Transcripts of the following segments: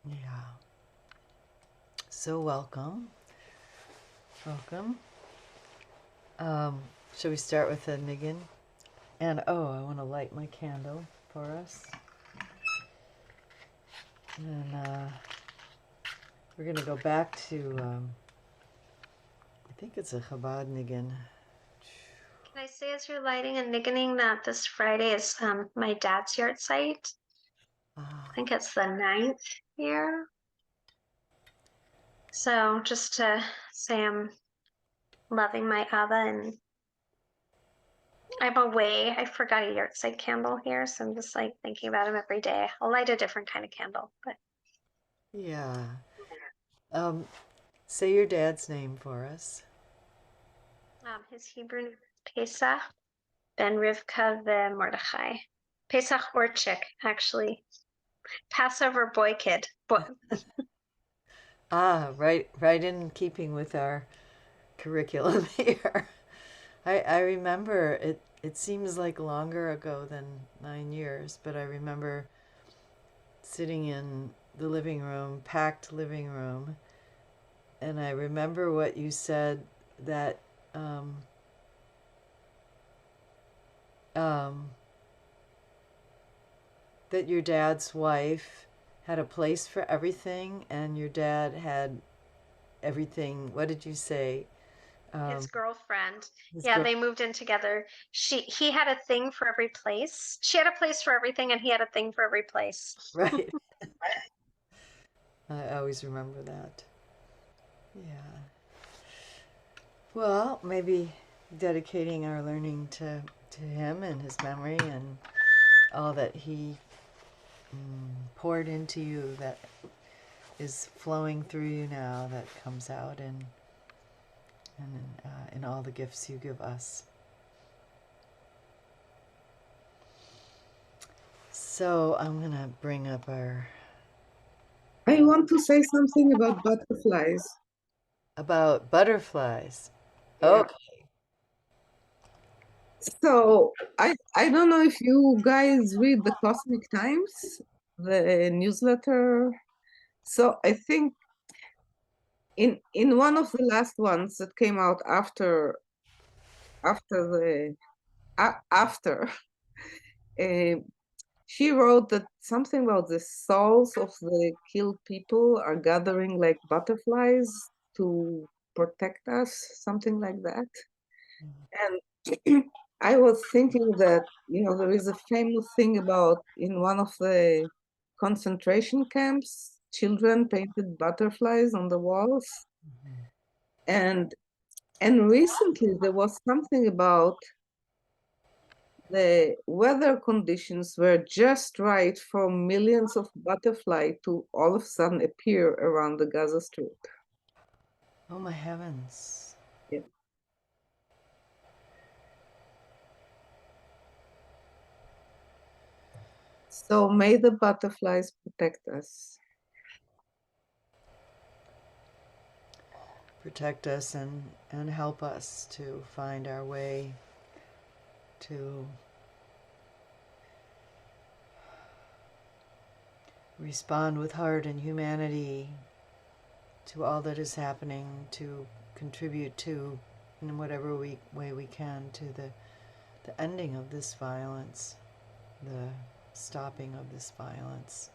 Yeah. So welcome. Welcome. Um, Shall we start with a niggin? And I want to light my candle for us. And we're going to go back to, I think it's a Chabad niggin. Can I say as you're lighting and niggening that this Friday is my dad's yard site? I think it's the 9th year. So just to say I'm loving my Abba and I'm away. I forgot a yard site candle here, so I'm just like thinking about him every day. I'll light a different kind of candle, but Yeah. Um, Say your dad's name for us. his Hebrew name is Pesach ben Rivka ve Mordechai. Pesach or chick, actually. Passover boy kid. Right in keeping with our curriculum here. I remember it seems like longer ago than 9 years, but I remember sitting in the living room, packed living room, and I remember what you said that um, um, that your dad's wife had a place for everything, and your dad had everything. What did you say? His Um, girlfriend. his Yeah, girl, they moved in together. He had a thing for every place. She had a place for everything and he had a thing for every place. right? I always remember that. Yeah. Well, maybe dedicating our learning to him and his memory and all that he poured into you that is flowing through you now that comes out in all the gifts you give us. So I'm gonna bring up our I want to say something about butterflies. about butterflies. Yeah. Okay. So I don't know if you guys read the Cosmic Times, the newsletter. So I think in one of the last ones that came out after the after uh, she wrote that something about the souls of the killed people are gathering like butterflies to protect us, something like that. And I was thinking that, there is a famous thing about in one of the concentration camps, children painted butterflies on the walls. And recently there was something about the weather conditions were just right for millions of butterfly to all of a sudden appear around the Gaza Strip. Oh my heavens. Yeah. So may the butterflies protect us. Protect us and help us to find our way to respond with heart and humanity to all that is happening, to contribute to, in whatever way we can, to the ending of this violence, the stopping of this violence.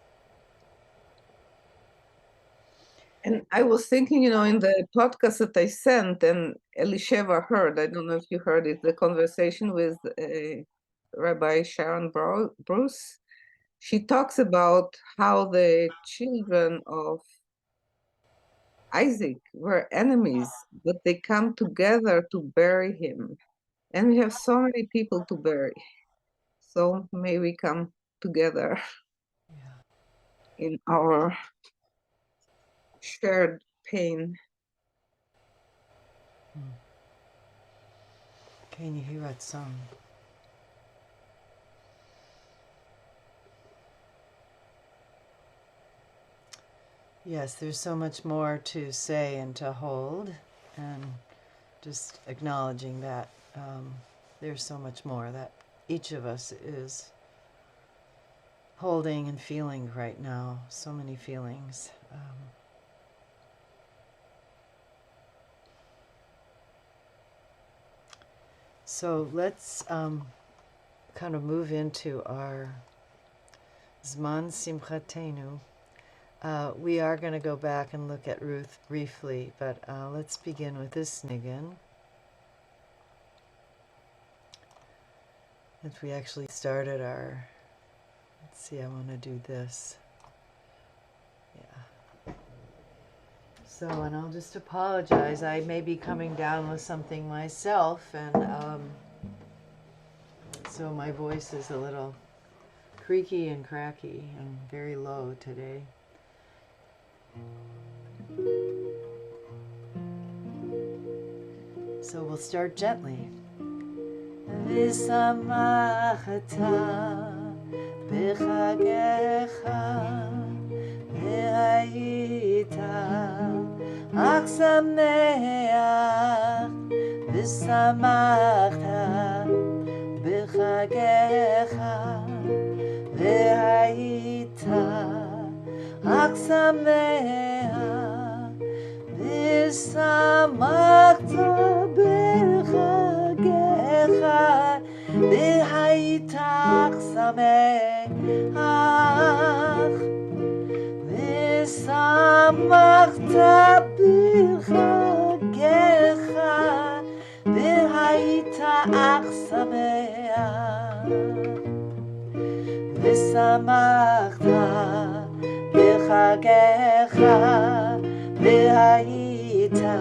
And I was thinking, in the podcast that I sent, and Elisheva heard, I don't know if you heard it, the conversation with Rabbi Sharon Bruce. She talks about how the children of Isaac were enemies, but they come together to bury him. And we have so many people to bury. So may we come together Yeah. in our shared pain. Can you hear that song? Yes, there's so much more to say and to hold, and just acknowledging that there's so much more that each of us is holding and feeling right now. So many feelings. So let's kind of move into our Zman Simchatenu. We are going to go back and look at Ruth briefly, but let's begin with this niggin. If we actually started our, let's see, I want to do this. Yeah. So, and I'll just apologize. I may be coming down with something myself, and so my voice is a little creaky and cracky and very low today. So we'll start gently. V'samachta b'chagecha v'hayita ach sameach v'samachta b'chagecha v'hayita ach sameach v'samachta b'chagecha v'hayita ach sameach v'samachta b'chagecha v'hayita ach sameach v'samachta b'chagecha v'hayita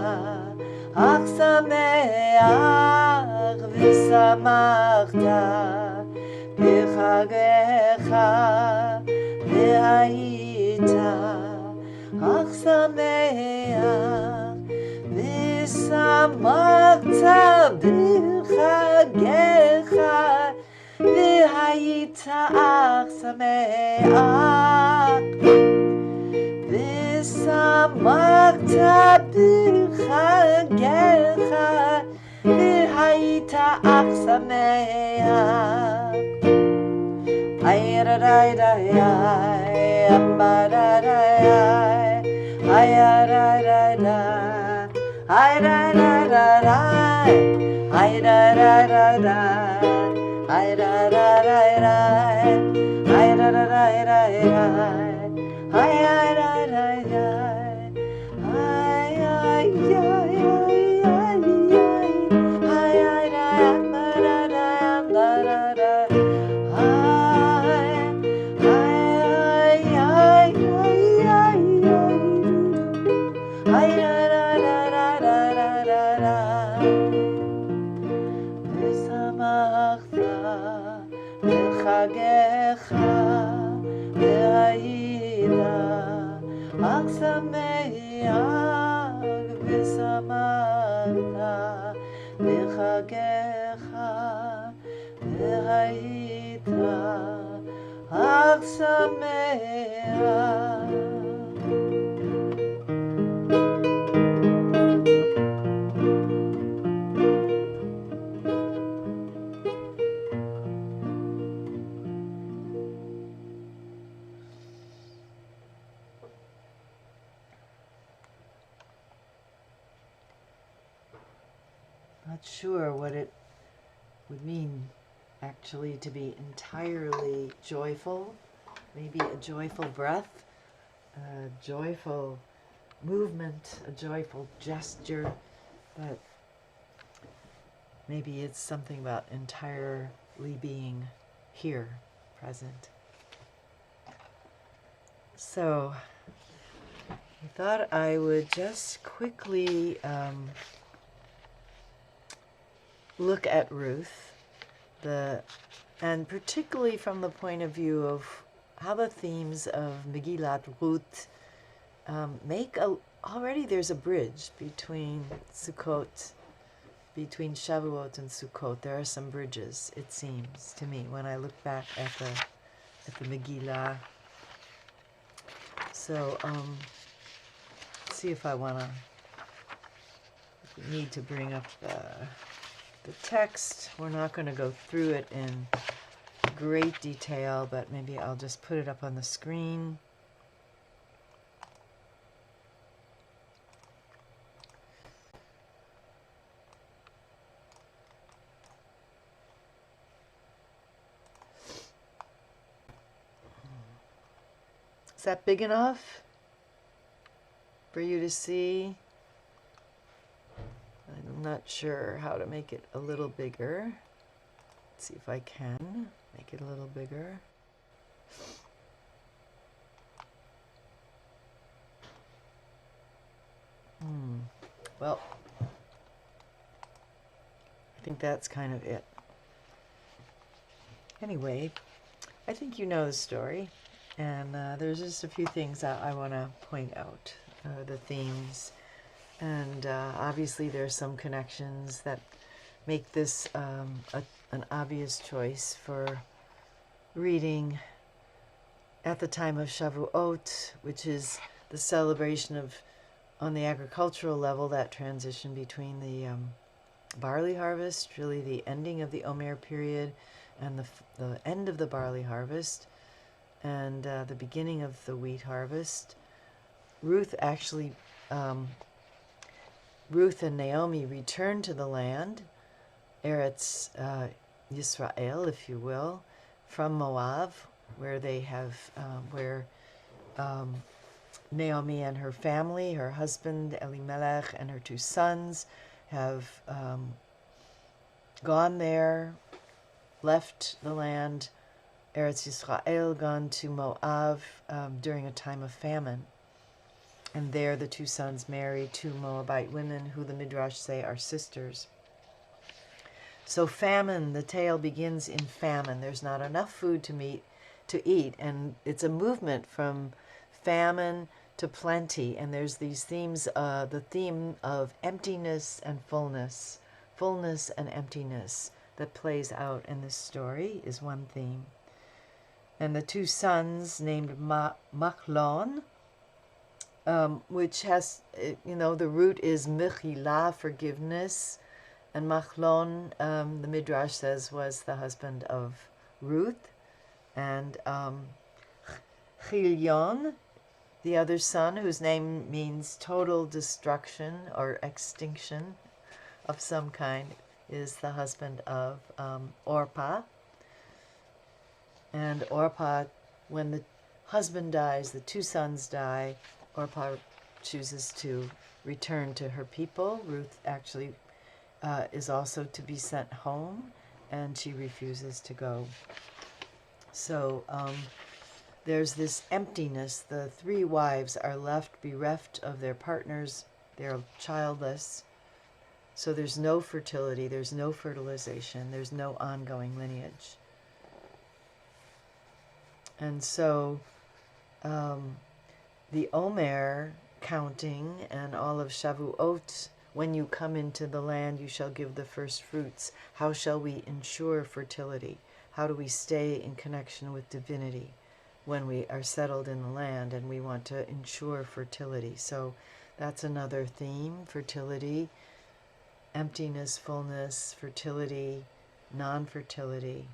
ach sameach v'samachta b'chagecha v'hayita ach sameach v'samachta b'chagecha v'hayita ach sameach v'samachta b'chagecha v'hayita ach sameach. Ay-da-da-da-da-ay, amba-da-da-ay, ay-da-da-da-da, ay-da-da-da-da, ay-da-da-da-da, ay-da-da-da-da, ay-da-da-da-da, ay-da-da-da-da, חגך והיית אך שמח ושמחת בחגך והיית אך שמח. Not sure what it would mean actually to be entirely joyful. Maybe a joyful breath, a joyful movement, a joyful gesture, but maybe it's something about entirely being here, present. So I thought I would just quickly look at Ruth, and particularly from the point of view of how the themes of Megillat Ruth already there's a bridge between Sukkot, between Shavuot and Sukkot. There are some bridges, it seems to me, when I look back at the Megillah. So let's see if I need to bring up the text. We're not going to go through it in great detail, but maybe I'll just put it up on the screen. Is that big enough for you to see? I'm not sure how to make it a little bigger. Let's see if I can make it a little bigger. Well, I think that's kind of it. Anyway, I think you know the story, and there's just a few things I want to point out, the themes, and obviously there's some connections that make this an obvious choice for reading at the time of Shavuot, which is the celebration of, on the agricultural level, that transition between the barley harvest, really the ending of the Omer period, and the end of the barley harvest, and the beginning of the wheat harvest. Ruth and Naomi returned to the land, Eretz Yisrael, if you will, from Moab, where they have, Naomi and her family, her husband Elimelech and her 2 sons, have gone there, left the land, Eretz Yisrael, gone to Moab during a time of famine. And there the 2 sons marry 2 Moabite women who the Midrash say are sisters. So famine, the tale begins in famine. There's not enough food to eat, and it's a movement from famine to plenty. And there's these themes, the theme of emptiness and fullness and emptiness that plays out in this story is one theme. And the 2 sons named Machlon, which has, the root is mechila, forgiveness, and Machlon, the Midrash says, was the husband of Ruth, and Chilion, the other son, whose name means total destruction or extinction of some kind, is the husband of Orpah. And Orpah, when the husband dies, the 2 sons die, Orpah chooses to return to her people. Ruth actually is also to be sent home, and she refuses to go. So there's this emptiness. The 3 wives are left bereft of their partners. They're childless. So there's no fertility, there's no fertilization, there's no ongoing lineage. And so the Omer counting and all of Shavuot, when you come into the land, you shall give the first fruits. How shall we ensure fertility? How do we stay in connection with divinity when we are settled in the land and we want to ensure fertility? So that's another theme: fertility, emptiness, fullness, fertility, non-fertility,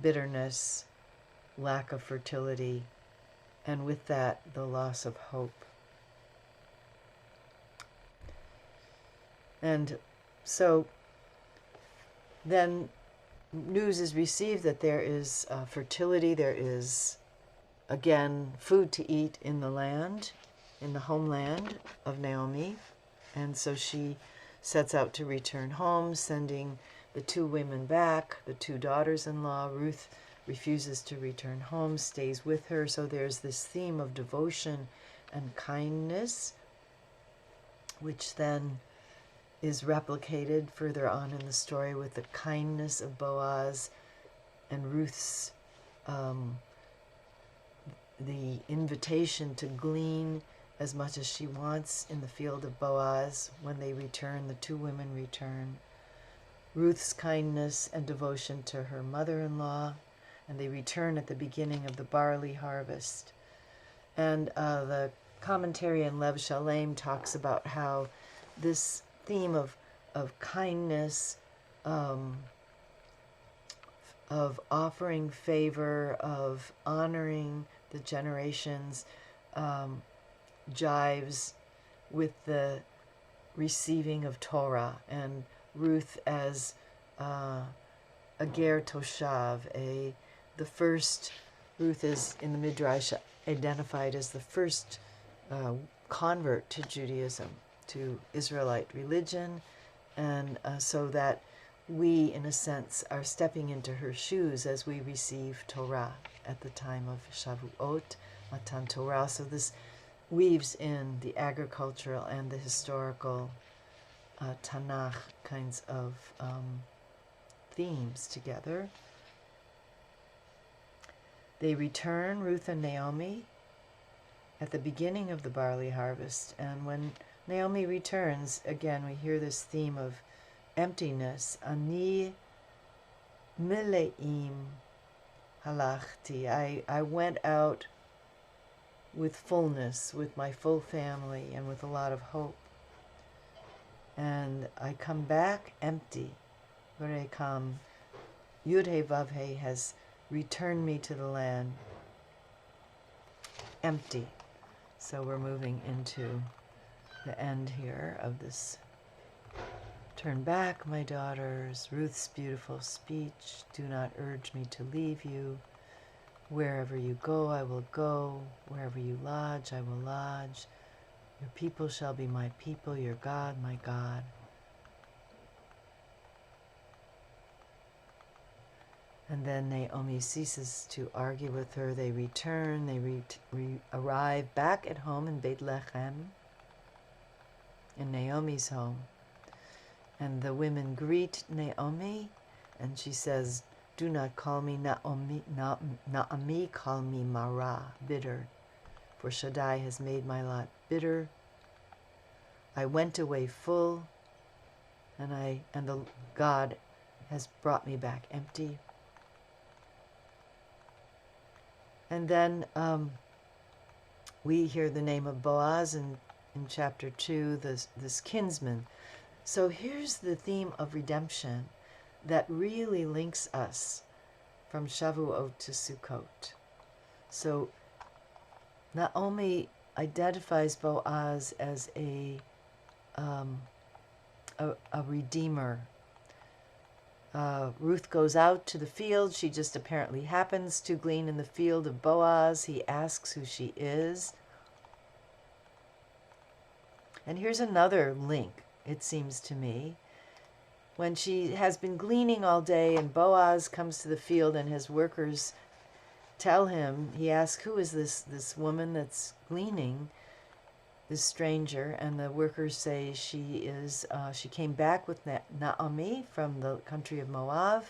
bitterness, lack of fertility, and with that, the loss of hope. And so then news is received that there is fertility, there is, again, food to eat in the land, in the homeland of Naomi. And so she sets out to return home, sending the 2 women back, the 2 daughters-in-law. Ruth refuses to return home, stays with her. So there's this theme of devotion and kindness, which then is replicated further on in the story with the kindness of Boaz and Ruth's, the invitation to glean as much as she wants in the field of Boaz. When they return, the 2 women return. Ruth's kindness and devotion to her mother-in-law, and they return at the beginning of the barley harvest. And the commentary in Lev Shalem talks about how this theme of kindness, of offering favor, of honoring the generations, jives with the receiving of Torah, and Ruth as a ger toshav, the first. Ruth is in the Midrash identified as the first convert to Judaism, to Israelite religion, and so that we, in a sense, are stepping into her shoes as we receive Torah at the time of Shavuot, Matan Torah. So this weaves in the agricultural and the historical Tanakh kinds of themes together. They return, Ruth and Naomi, at the beginning of the barley harvest. And when Naomi returns, again, we hear this theme of emptiness. Ani mileim halachti. I went out with fullness, with my full family, and with a lot of hope. And I come back empty. Varekam Yud-He Vav-He has returned me to the land empty. So we're moving into the end here of this. Turn back, my daughters. Ruth's beautiful speech. Do not urge me to leave you. Wherever you go, I will go. Wherever you lodge, I will lodge. Your people shall be my people, your God, my God. And then Naomi ceases to argue with her. They return. They arrive back at home in Beit Lechem, in Naomi's home. And the women greet Naomi, and she says, do not call me Naomi, call me Mara, bitter. For Shaddai has made my lot bitter. I went away full, and the God has brought me back empty. And then we hear the name of Boaz in chapter 2, this kinsman. So here's the theme of redemption that really links us from Shavuot to Sukkot. So Naomi identifies Boaz as a redeemer. Ruth goes out to the field. She just apparently happens to glean in the field of Boaz. He asks who she is. And here's another link, it seems to me. When she has been gleaning all day and Boaz comes to the field and his workers tell him, he asks, who is this woman that's gleaning, this stranger? And the workers say she came back with Naomi from the country of Moab,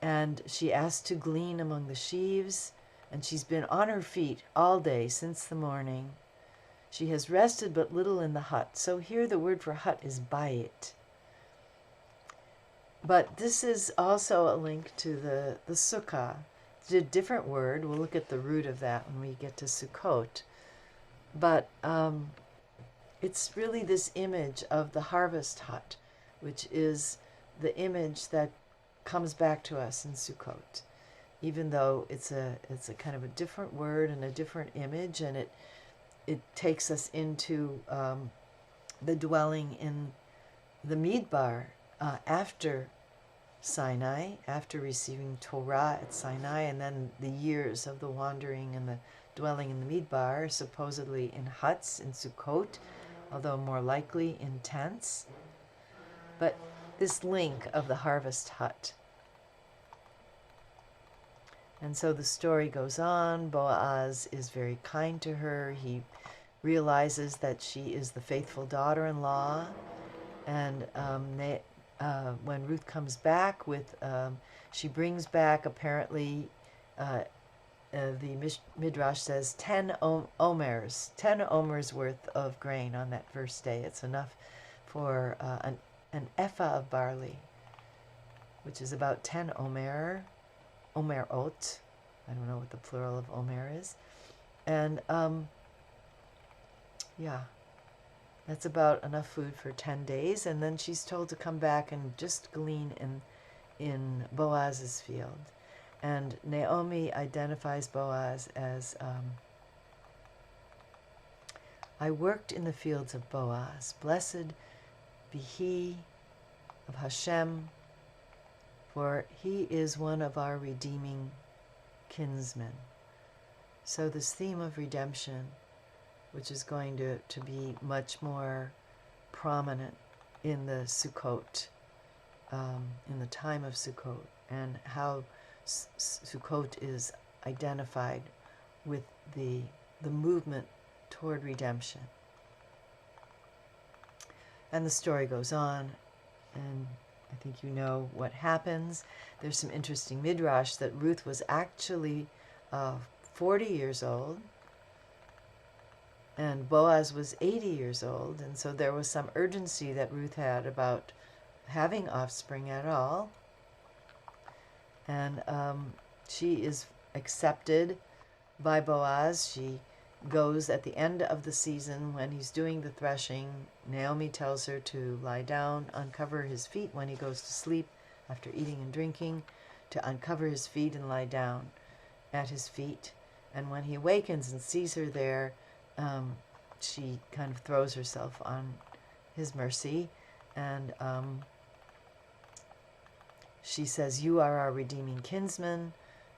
and she asked to glean among the sheaves, and she's been on her feet all day since the morning. She has rested but little in the hut. So here the word for hut is bayit. But this is also a link to the sukkah. It's a different word. We'll look at the root of that when we get to Sukkot. But it's really this image of the harvest hut, which is the image that comes back to us in Sukkot. Even though it's a kind of a different word and a different image, and it takes us into the dwelling in the Midbar after Sinai, after receiving Torah at Sinai, and then the years of the wandering and the dwelling in the Midbar, supposedly in huts in Sukkot, although more likely in tents. But this link of the harvest hut. And so the story goes on. Boaz is very kind to her. He realizes that she is the faithful daughter-in-law. And when Ruth comes back she brings back apparently, the Midrash says 10 omers, 10 omers worth of grain on that first day. It's enough for an ephah of barley, which is about 10 omerot. I don't know what the plural of omer is. And yeah, that's about enough food for 10 days. And then she's told to come back and just glean in Boaz's field. And Naomi identifies Boaz as, I worked in the fields of Boaz. Blessed be he of Hashem, for he is one of our redeeming kinsmen. So this theme of redemption, which is going to be much more prominent in the Sukkot, in the time of Sukkot, and how Sukkot is identified with the movement toward redemption. And the story goes on, and I think you know what happens. There's some interesting midrash that Ruth was actually 40 years old, and Boaz was 80 years old, and so there was some urgency that Ruth had about having offspring at all. And she is accepted by Boaz. She goes at the end of the season when he's doing the threshing. Naomi tells her to lie down, uncover his feet when he goes to sleep after eating and drinking, to uncover his feet and lie down at his feet. And when he awakens and sees her there, she kind of throws herself on his mercy, and she says, "You are our redeeming kinsman."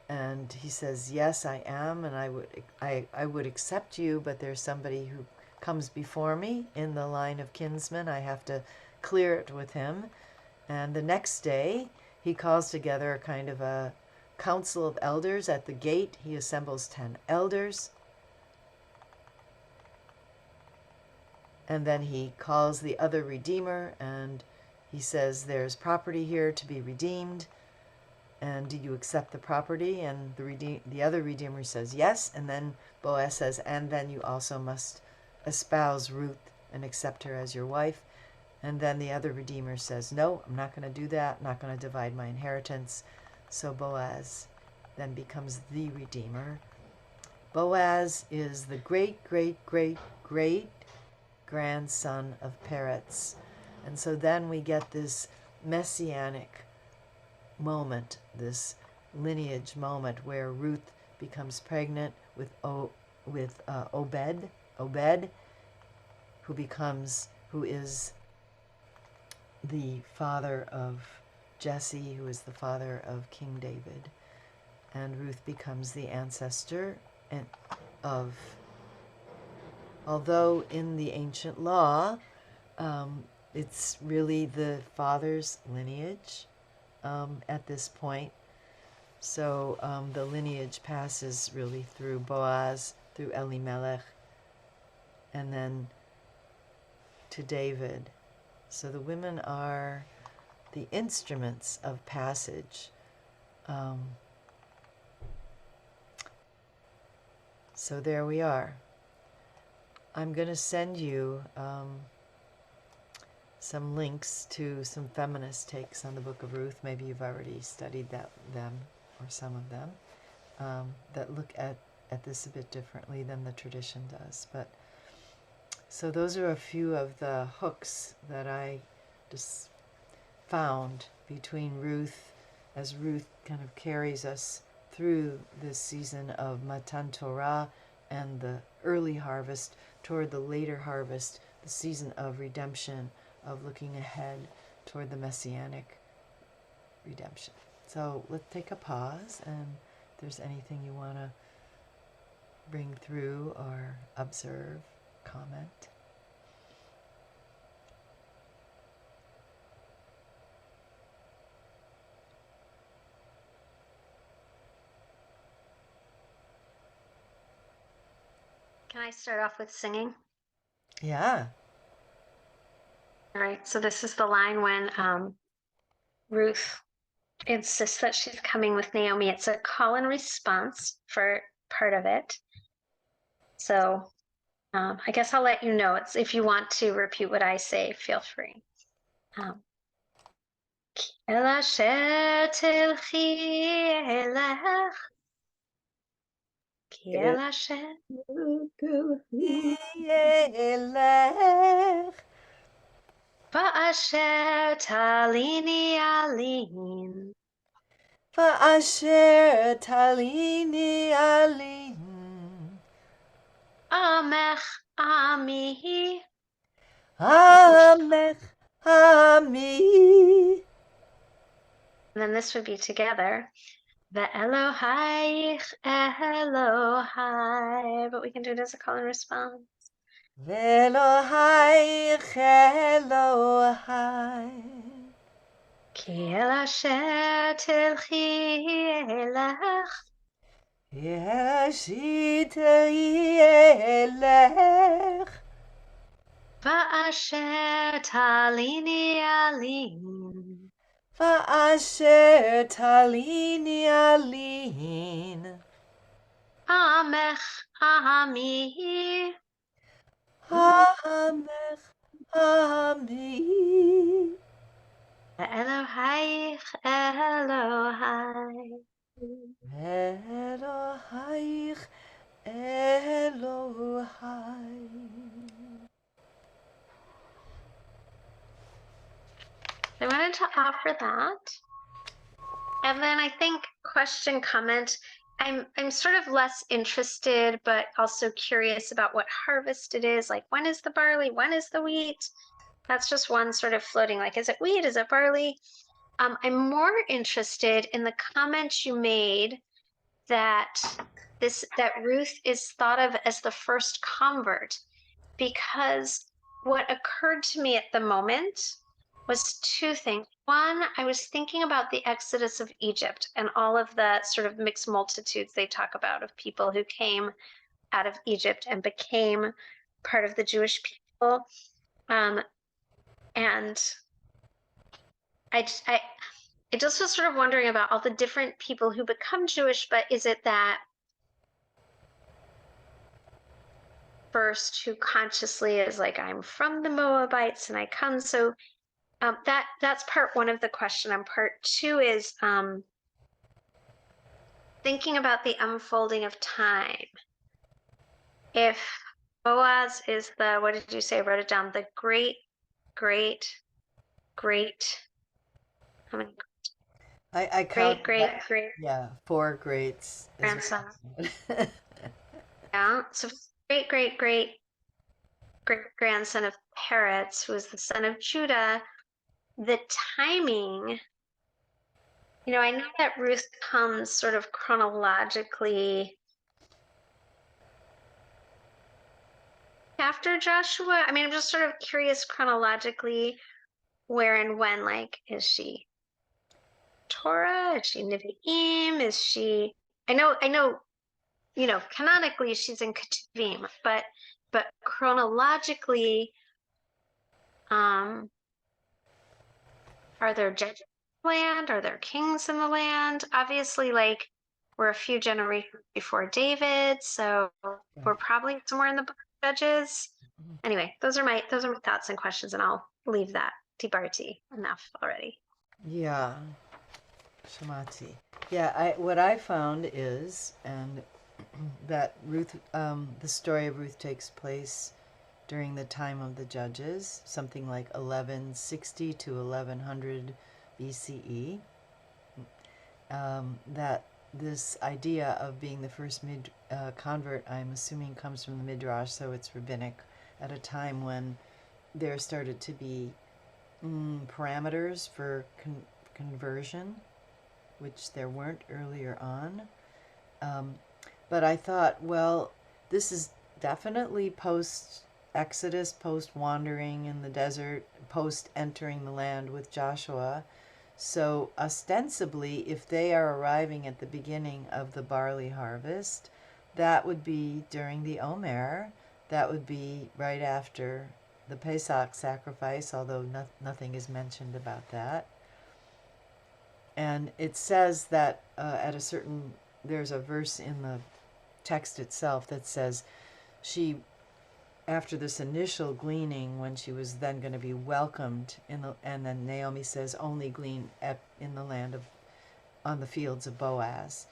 And he says, "Yes, I am, and I would accept you, but there's somebody who comes before me in the line of kinsmen. I have to clear it with him." And the next day, he calls together a kind of a council of elders at the gate. He assembles 10 elders. And then he calls the other redeemer, and he says, "There's property here to be redeemed. And do you accept the property?" And the other redeemer says yes. And then Boaz says, "And then you also must espouse Ruth and accept her as your wife." And then the other redeemer says, "No, I'm not going to do that. I'm not going to divide my inheritance." So Boaz then becomes the redeemer. Boaz is the great, great, great, great grandson of Peretz. And so then we get this messianic moment, this lineage moment where Ruth becomes pregnant with Obed, who is the father of Jesse, who is the father of King David. And Ruth becomes the ancestor of, although in the ancient law, it's really the father's lineage at this point. So the lineage passes really through Boaz, through Elimelech, and then to David. So the women are the instruments of passage. So there we are. I'm going to send you some links to some feminist takes on the Book of Ruth. Maybe you've already studied them or some of them that look at this a bit differently than the tradition does. But so those are a few of the hooks that I just found between Ruth, as Ruth kind of carries us through this season of Matan Torah and the early harvest toward the later harvest, the season of redemption, of looking ahead toward the messianic redemption. So let's take a pause, and if there's anything you want to bring through or observe, comment. Can I start off with singing? Yeah. All right. So this is the line when Ruth insists that she's coming with Naomi. It's a call and response for part of it. So I guess I'll let you know. It's if you want to repeat what I say, feel free. אל אשר תלכי אלך, כי אל אשר Yelech Va'asher talini alin. Va'asher talini alin. Amech ami. Amech ami. And then this would be together. Ve'elohaich Elohai. But we can do it as a call and response. Ve'elohayich Elohai. Ki el asher tilchi elech. Yeshitei elech. Va'asher talini alin. Va'asher talini alin. Amech ami. Amech ami. Elohaich Elohai. Elohayich Elohai. I wanted to offer that. And then I think question, comment. I'm sort of less interested, but also curious about what harvest it is. Like, when is the barley? When is the wheat? That's just one sort of floating. Like, is it wheat? Is it barley? I'm more interested in the comment you made that Ruth is thought of as the first convert, because what occurred to me at the moment was two things. One, I was thinking about the exodus of Egypt and all of the sort of mixed multitudes they talk about of people who came out of Egypt and became part of the Jewish people. And I just was sort of wondering about all the different people who become Jewish, but is it that first who consciously is like, I'm from the Moabites and I come? So that's part one of the question. And part two is thinking about the unfolding of time. If Boaz is the, what did you say? I wrote it down. The great, how many? I count. Great Yeah, 4 greats. grandson. Yeah. So great grandson of Peretz, who is the son of Judah. The timing, I know that Ruth comes sort of chronologically after Joshua. I mean, I'm just sort of curious chronologically where and when, like, is she Torah? Is she Nevi'im? Is she, I know, canonically she's in Ketuvim, but chronologically, are there judges in the land? Are there kings in the land? Obviously, like, we're a few generations before David, so we're probably somewhere in the book of Judges. Anyway, those are my thoughts and questions, and I'll leave that. Tibarti, enough already. Yeah. Shamati. Yeah, what I found is, and that Ruth, the story of Ruth takes place during the time of the judges, something like 1160 to 1100 BCE. That this idea of being the first convert, I'm assuming, comes from the Midrash, so it's rabbinic, at a time when there started to be parameters for conversion, which there weren't earlier on. But I thought, well, this is definitely post-Exodus, post-wandering in the desert, post-entering the land with Joshua. So ostensibly, if they are arriving at the beginning of the barley harvest, that would be during the Omer. That would be right after the Pesach sacrifice, although nothing is mentioned about that. And it says that there's a verse in the text itself that says after this initial gleaning, when she was then going to be welcomed and then Naomi says, only glean in the land on the fields of Boaz,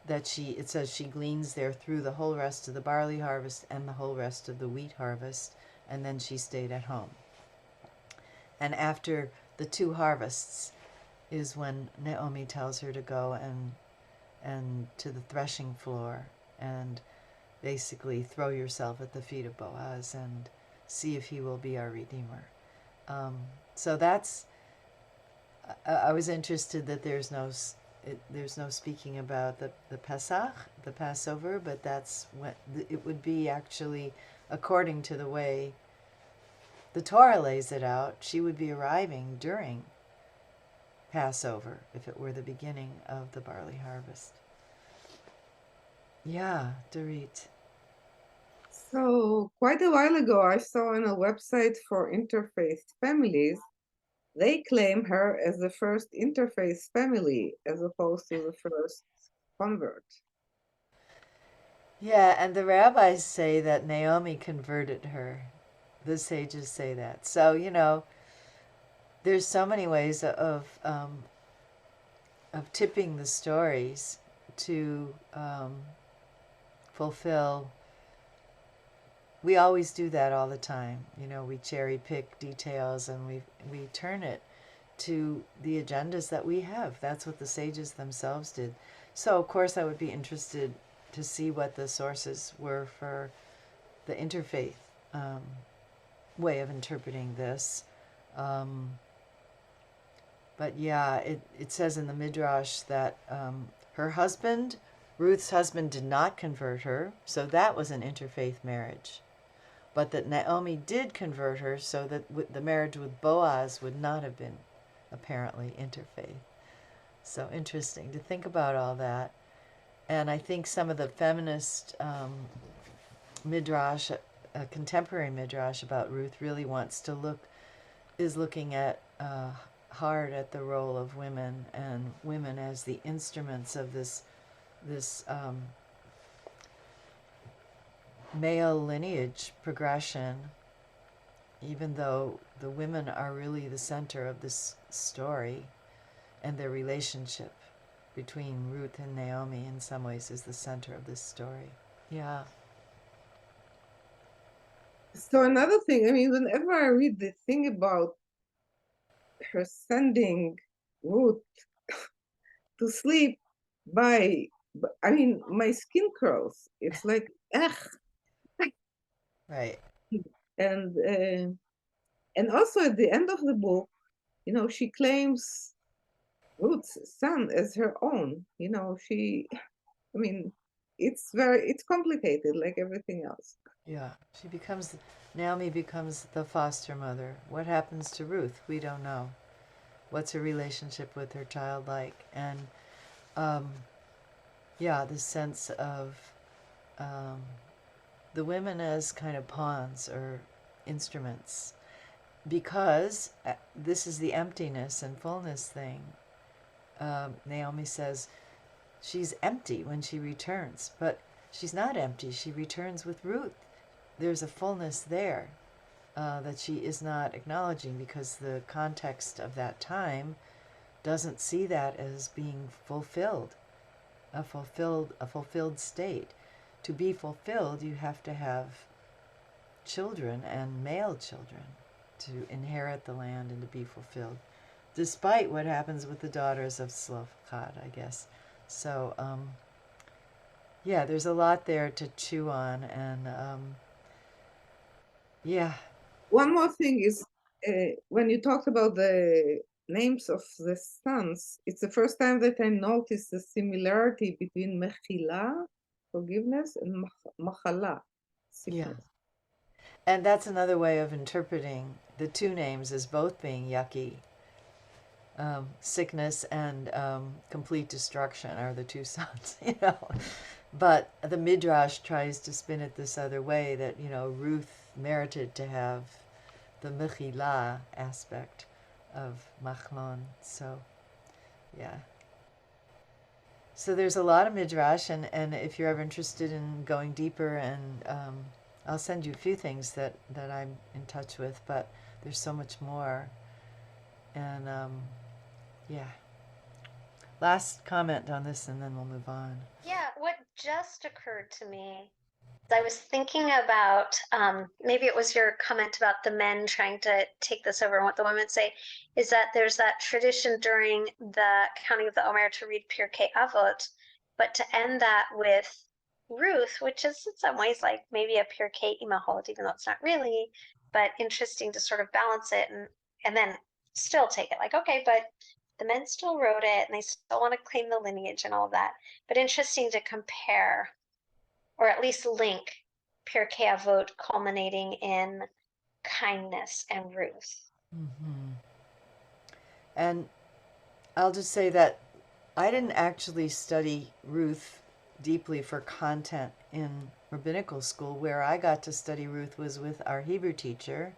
that it says she gleans there through the whole rest of the barley harvest and the whole rest of the wheat harvest, and then she stayed at home. And after the two harvests is when Naomi tells her to go and to the threshing floor and basically throw yourself at the feet of Boaz and see if he will be our redeemer. So that's I was interested that there's no speaking about the Pesach, the Passover, but that's what it would be actually according to the way the Torah lays it out. She would be arriving during Passover if it were the beginning of the barley harvest. Yeah, Dorit. So quite a while ago, I saw on a website for interfaith families, they claim her as the first interfaith family as opposed to the first convert. Yeah, and the rabbis say that Naomi converted her. The sages say that. So, there's so many ways of tipping the stories to fulfill. We always do that all the time. We cherry pick details and we turn it to the agendas that we have. That's what the sages themselves did. So, of course, I would be interested to see what the sources were for the interfaith way of interpreting this. But yeah, it says in the Midrash that her husband, Ruth's husband, did not convert her, so that was an interfaith marriage. But that Naomi did convert her, so that the marriage with Boaz would not have been apparently interfaith. So interesting to think about all that. And I think some of the feminist midrash, contemporary midrash about Ruth really is looking at hard at the role of women and women as the instruments of this male lineage progression, even though the women are really the center of this story, and their relationship between Ruth and Naomi in some ways is the center of this story. Yeah. So another thing, I mean, whenever I read the thing about her sending Ruth to sleep by, I mean, my skin crawls. It's like, ugh. Right. And also at the end of the book, she claims Ruth's son as her own. I mean, it's complicated like everything else. Yeah. Naomi becomes the foster mother. What happens to Ruth? We don't know. What's her relationship with her child like? And yeah, the sense of the women as kind of pawns or instruments, because this is the emptiness and fullness thing. Naomi says she's empty when she returns, but she's not empty. She returns with Ruth. There's a fullness there that she is not acknowledging because the context of that time doesn't see that as being fulfilled, a fulfilled state. To be fulfilled, you have to have children and male children to inherit the land and to be fulfilled, despite what happens with the daughters of Zelophehad, I guess. So, yeah, there's a lot there to chew on, and yeah. One more thing is when you talked about the names of the sons, it's the first time that I noticed the similarity between Mechila, forgiveness, and Machala, sickness. Yeah. And that's another way of interpreting the two names as both being yucky. Sickness and complete destruction are the two sons, But the Midrash tries to spin it this other way, that, Ruth merited to have the Mechila aspect of Machlon. So, yeah. So there's a lot of Midrash, and if you're ever interested in going deeper, and I'll send you a few things that I'm in touch with, but there's so much more. And yeah. Last comment on this, and then we'll move on. Yeah, what just occurred to me I was thinking about maybe it was your comment about the men trying to take this over, and what the women say is that there's that tradition during the counting of the Omer to read Pirkei Avot, but to end that with Ruth, which is in some ways like maybe a Pirkei Imahot, even though it's not really, but interesting to sort of balance it and then still take it like, okay, but the men still wrote it and they still want to claim the lineage and all that. But interesting to compare or at least link Pirkei Avot culminating in kindness and Ruth. Hmm. And I'll just say that I didn't actually study Ruth deeply for content in rabbinical school. Where I got to study Ruth was with our Hebrew teacher,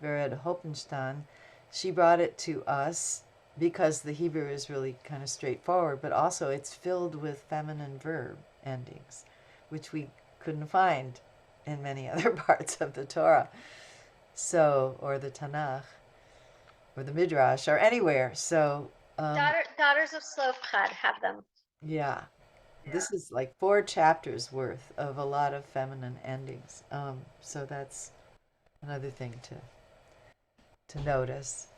Vered Hoppenstein. She brought it to us because the Hebrew is really kind of straightforward, but also it's filled with feminine verb endings, which we couldn't find in many other parts of the Torah. So, or the Tanakh, or the Midrash, or anywhere. So, Daughters of Slofchad have them. yeah, this is like 4 chapters worth of a lot of feminine endings. So that's another thing to notice.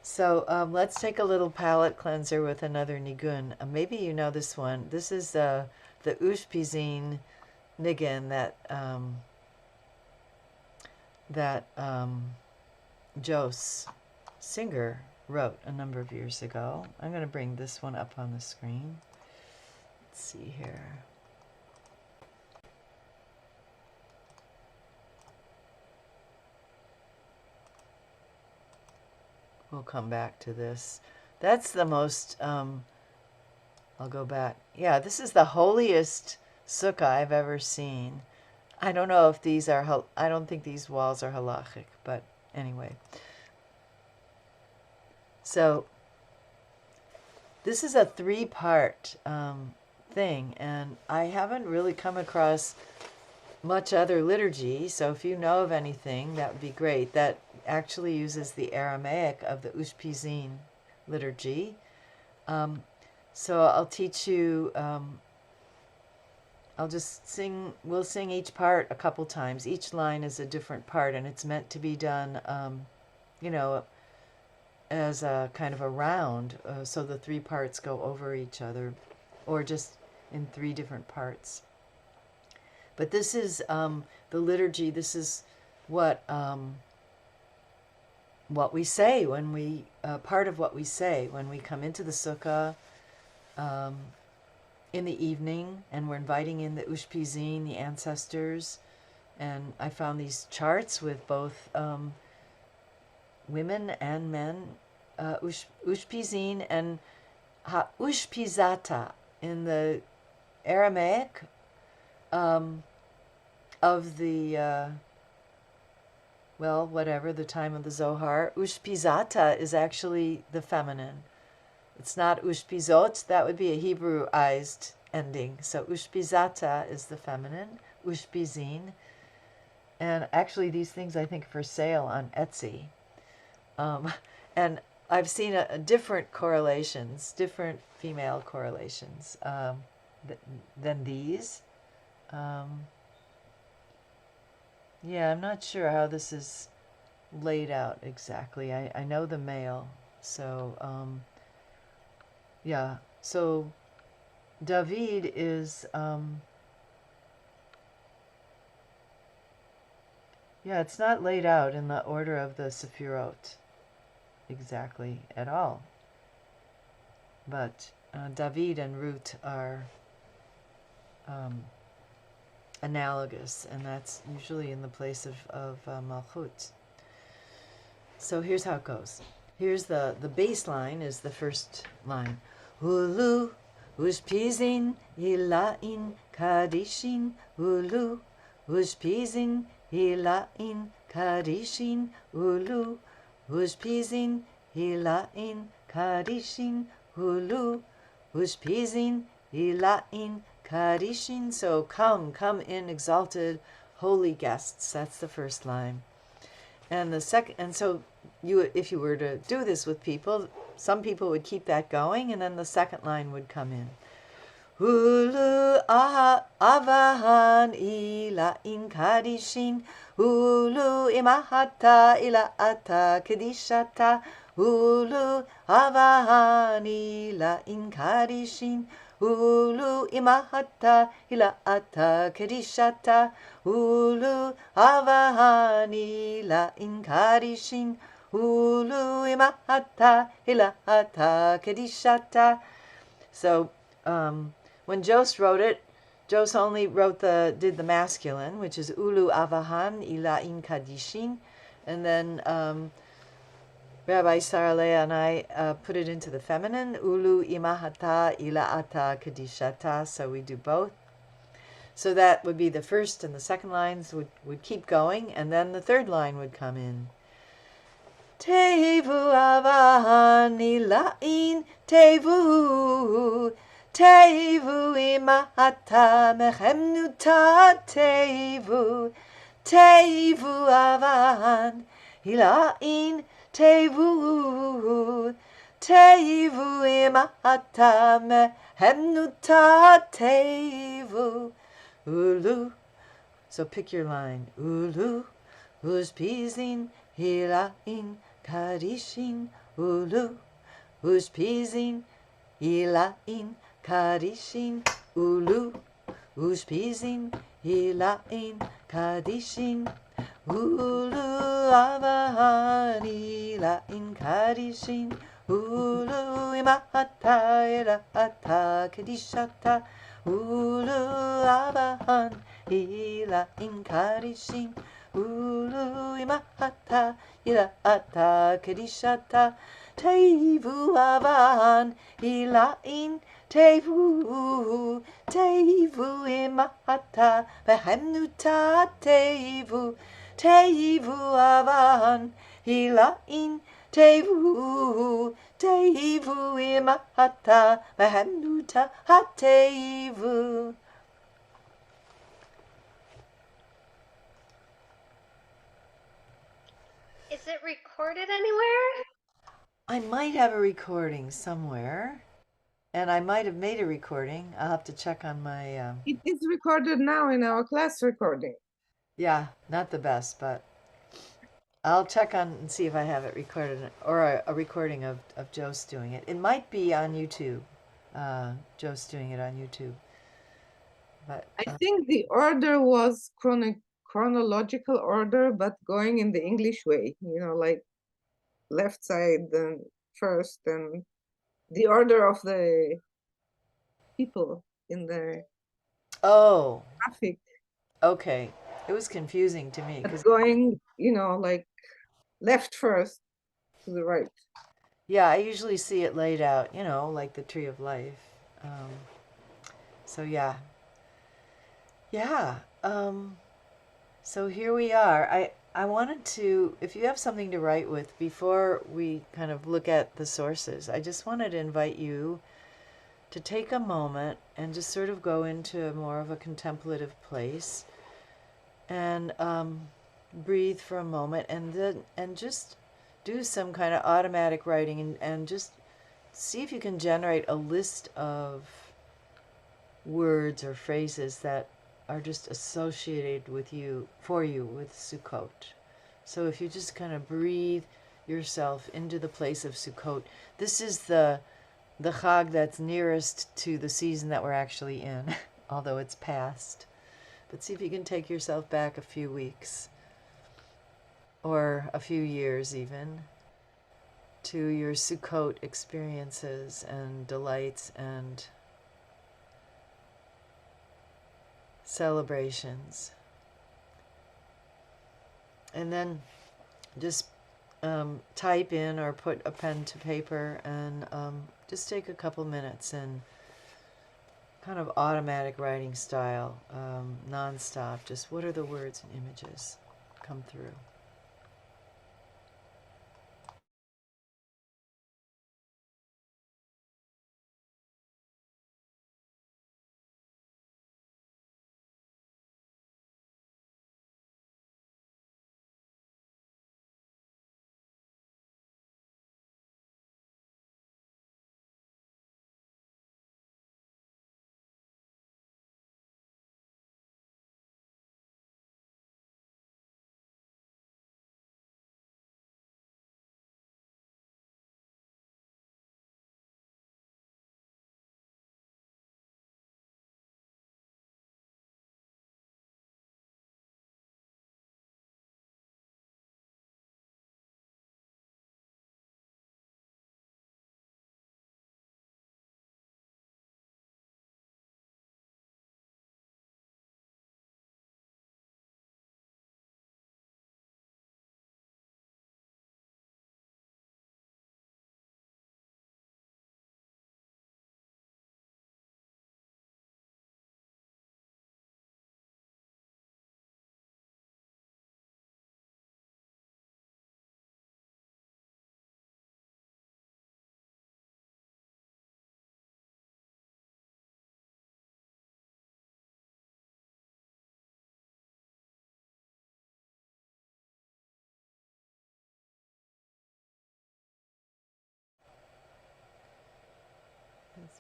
So let's take a little palate cleanser with another nigun. Maybe you know this one. This is the Ushpizin nigun that Jos Singer wrote a number of years ago. I'm going to bring this one up on the screen. Let's see here. We'll come back to this. That's the most, I'll go back. Yeah, this is the holiest sukkah I've ever seen. I don't know if these are, I don't think these walls are halachic, but anyway. So this is a 3-part thing, and I haven't really come across much other liturgy, so if you know of anything, that would be great. That actually uses the Aramaic of the Ushpizin liturgy. So I'll teach you, I'll just sing, we'll sing each part a couple times. Each line is a different part, and it's meant to be done, you know, as a kind of a round, so the 3 parts go over each other, or just in 3 different parts. But this is the liturgy. This is what we say when we part of what we say when we come into the sukkah in the evening, and we're inviting in the Ushpizin, the ancestors. And I found these charts with both women and men, Ushpizin and Ushpizata in the Aramaic. Of the, well, whatever, the time of the Zohar. Ushpizata is actually the feminine. It's not Ushpizot, that would be a Hebrewized ending. So Ushpizata is the feminine, Ushpizin. And actually these things I think are for sale on Etsy. And I've seen different correlations, different female correlations than these. Yeah, I'm not sure how this is laid out exactly. I know the male, so yeah. So David is yeah, it's not laid out in the order of the Sephirot exactly at all. But David and Ruth are analogous, and that's usually in the place of Malchut. So here's how it goes. Here's the bass line is the first line. Ulu ushpizin ilain kadishin ulu ushpizin ilain kadishin ulu ushpizin ilain kadishin ulu ushpizin ilain Kadishin, so come in exalted holy guests. That's the first line. And the second, and so if you were to do this with people, some people would keep that going, and then the second line would come in. Ulu avahan ila in kadishin. Ulu imahata ila ata kadishata. Ulu avahan ila in kadishin. Ulu imahata ila ata kadishata. Ulu avahan ila in kadishin. Ulu imahata ila ata kadishata. So when Jos wrote it, Jos only did the masculine, which is ulu avahan ila in kadishin, and then Rabbi Saralea and I put it into the feminine, ulu imahata ila ata kadishata. So we do both. So that would be the first and the second lines would keep going, and then the third line would come in. Tevu avahan ilain tevu tevu imahata mechemnuta tevu tevu avahan ilain tevu tevu imahata mechemnuta tevu ulu. So pick your line. Ulu uspizin hilain kadishin. Ulu uspizin hilain kadishin. Ulu uspizin hilain kadishin. Ulu avahan hilain kadishin. Ulu imahata ila ata kadishata. Ulu avahan ila in kadishin. Ulu imahata ila ata kadishata. Tevu avahan ila in tevu tevu imahata vehemnuta tevu tevu avahan ila in tevu tevu imahata vehemnuta tevu. Is it recorded anywhere? I might have a recording somewhere, and I might have made a recording. I'll have to check on my. It is recorded now in our class recording. Yeah, not the best, but I'll check on and see if I have it recorded or a recording of Jost doing it. It might be on YouTube. Jost doing it on YouTube. But I think the order was chronological order, but going in the English way, like left side and first, and the order of the people in the oh, graphic, okay. It was confusing to me but because going, like left first to the right. yeah, I usually see it laid out, like the tree of life. Um, so yeah, yeah. So here we are. I wanted to, if you have something to write with before we kind of look at the sources, I just wanted to invite you to take a moment and just sort of go into more of a contemplative place and breathe for a moment, and just do some kind of automatic writing, and just see if you can generate a list of words or phrases that are just associated with you, for you, with Sukkot. So if you just kind of breathe yourself into the place of Sukkot, this is the Chag that's nearest to the season that we're actually in, although it's past. But see if you can take yourself back a few weeks or a few years even to your Sukkot experiences and delights and celebrations. And then just type in or put a pen to paper and just take a couple minutes and kind of automatic writing style, non-stop. Just what are the words and images come through.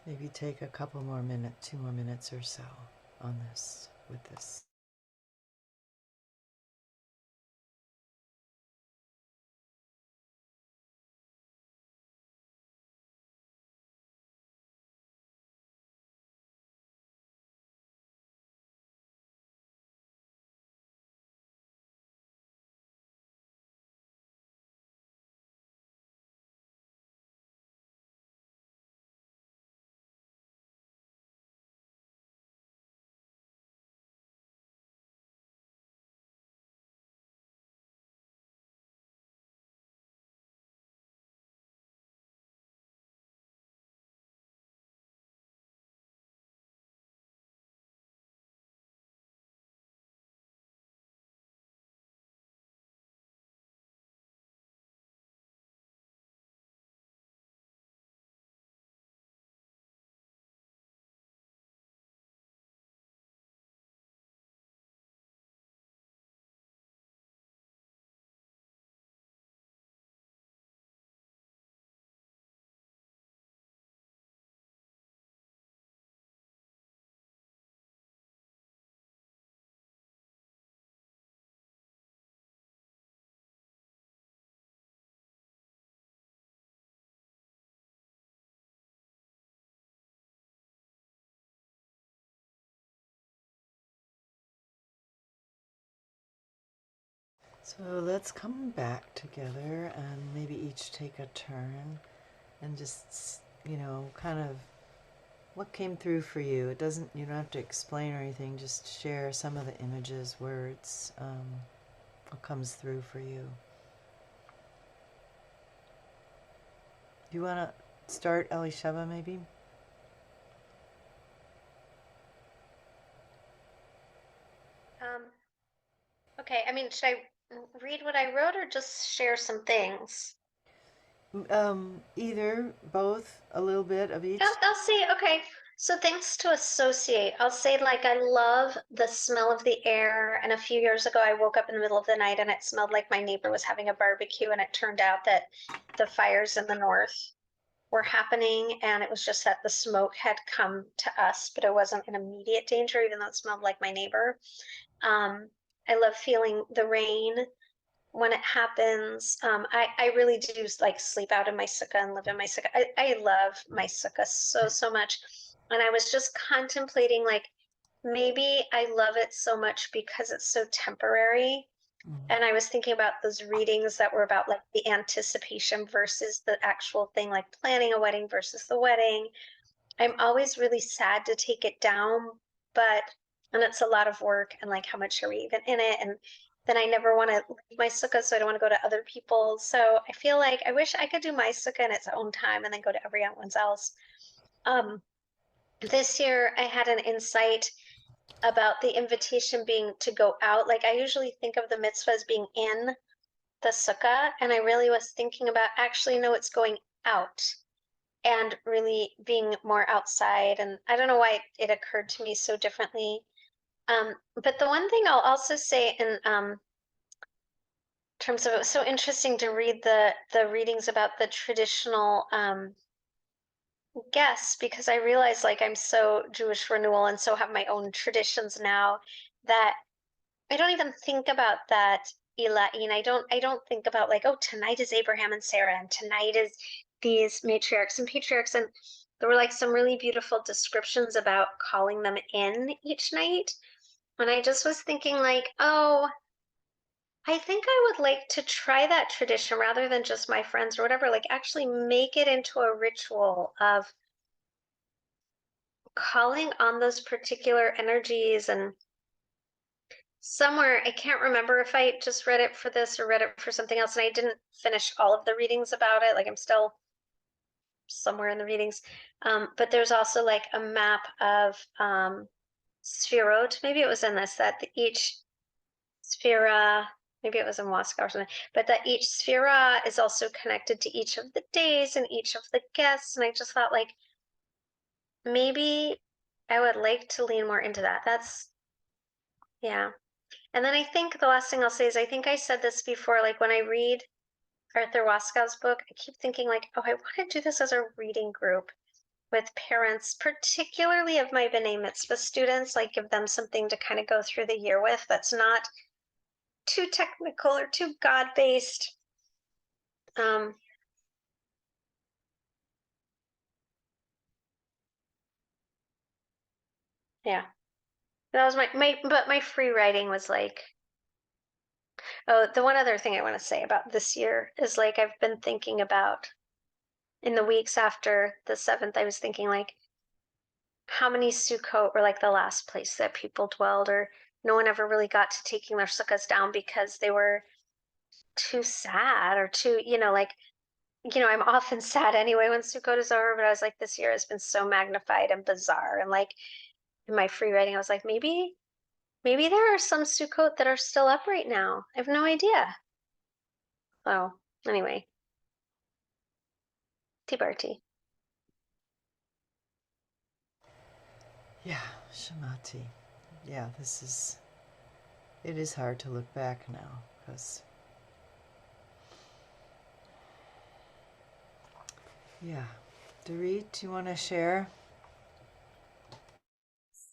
Maybe take a couple more minutes, 2 more minutes or so on this, with this. So let's come back together and maybe each take a turn and just, kind of what came through for you. It doesn't, you don't have to explain or anything, just share some of the images, words, what comes through for you. Do you want to start, Elisheva, maybe? Okay, I mean, should I read what I wrote or just share some things? Either, both, a little bit of each. I'll see. Okay. So things to associate. I'll say like I love the smell of the air. And a few years ago, I woke up in the middle of the night and it smelled like my neighbor was having a barbecue. And it turned out that the fires in the north were happening. And it was just that the smoke had come to us, but it wasn't an immediate danger, even though it smelled like my neighbor. I love feeling the rain when it happens. I really do like sleep out in my sukkah and live in my sukkah. I love my sukkah so, so much. And I was just contemplating like maybe I love it so much because it's so temporary. And I was thinking about those readings that were about like the anticipation versus the actual thing, like planning a wedding versus the wedding. I'm always really sad to take it down, but and it's a lot of work and like how much are we even in it? And then I never want to leave my sukkah, so I don't want to go to other people's. So I feel like I wish I could do my sukkah in its own time and then go to everyone's else. This year I had an insight about the invitation being to go out. Like I usually think of the mitzvah as being in the sukkah, and I really was thinking about actually no, it's going out and really being more outside. And I don't know why it occurred to me so differently. But the one thing I'll also say in terms of it was so interesting to read the readings about the traditional guests, because I realized like I'm so Jewish renewal and so have my own traditions now that I don't even think about that Elaine. I don't think about like, oh, tonight is Abraham and Sarah and tonight is these matriarchs and patriarchs. And there were like some really beautiful descriptions about calling them in each night. And I just was thinking like, oh, I think I would like to try that tradition rather than just my friends or whatever, like actually make it into a ritual of calling on those particular energies. And somewhere, I can't remember if I just read it for this or read it for something else, and I didn't finish all of the readings about it. Like I'm still somewhere in the readings. But there's also like a map of Sphirot. Maybe it was in this, that each Sphira, maybe it was in Moscow or something, but that each Sphira is also connected to each of the days and each of the guests. And I just thought like maybe I would like to lean more into that. Yeah. And then I think the last thing I'll say is I think I said this before, like when I read Arthur Waskow's book, I keep thinking like, oh, I want to do this as a reading group with parents, particularly of my B'nai Mitzvah students, like give them something to kind of go through the year with that's not too technical or too God-based. Yeah, that was but my free writing was like, oh, the one other thing I want to say about this year is like I've been thinking about in the weeks after the 7th, I was thinking like how many Sukkot were like the last place that people dwelled, or no one ever really got to taking their sukkahs down because they were too sad or too, like, I'm often sad anyway when Sukkot is over, but I was like, this year has been so magnified and bizarre. And like in my free writing, I was like, maybe there are some Sukkot that are still up right now. I have no idea. So anyway, Tibarti. Yeah, Shamati. Yeah, it is hard to look back now because, yeah. Dorit, do you want to share?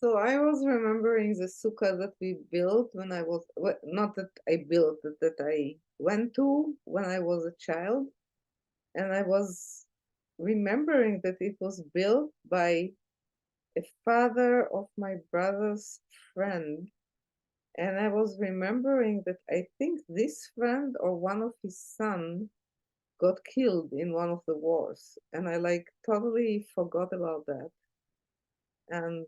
So I was remembering the sukkah that we built when I was, not that I built, that I went to when I was a child. And I was remembering that it was built by a father of my brother's friend. And I was remembering that I think this friend or one of his son got killed in one of the wars. And I like totally forgot about that. And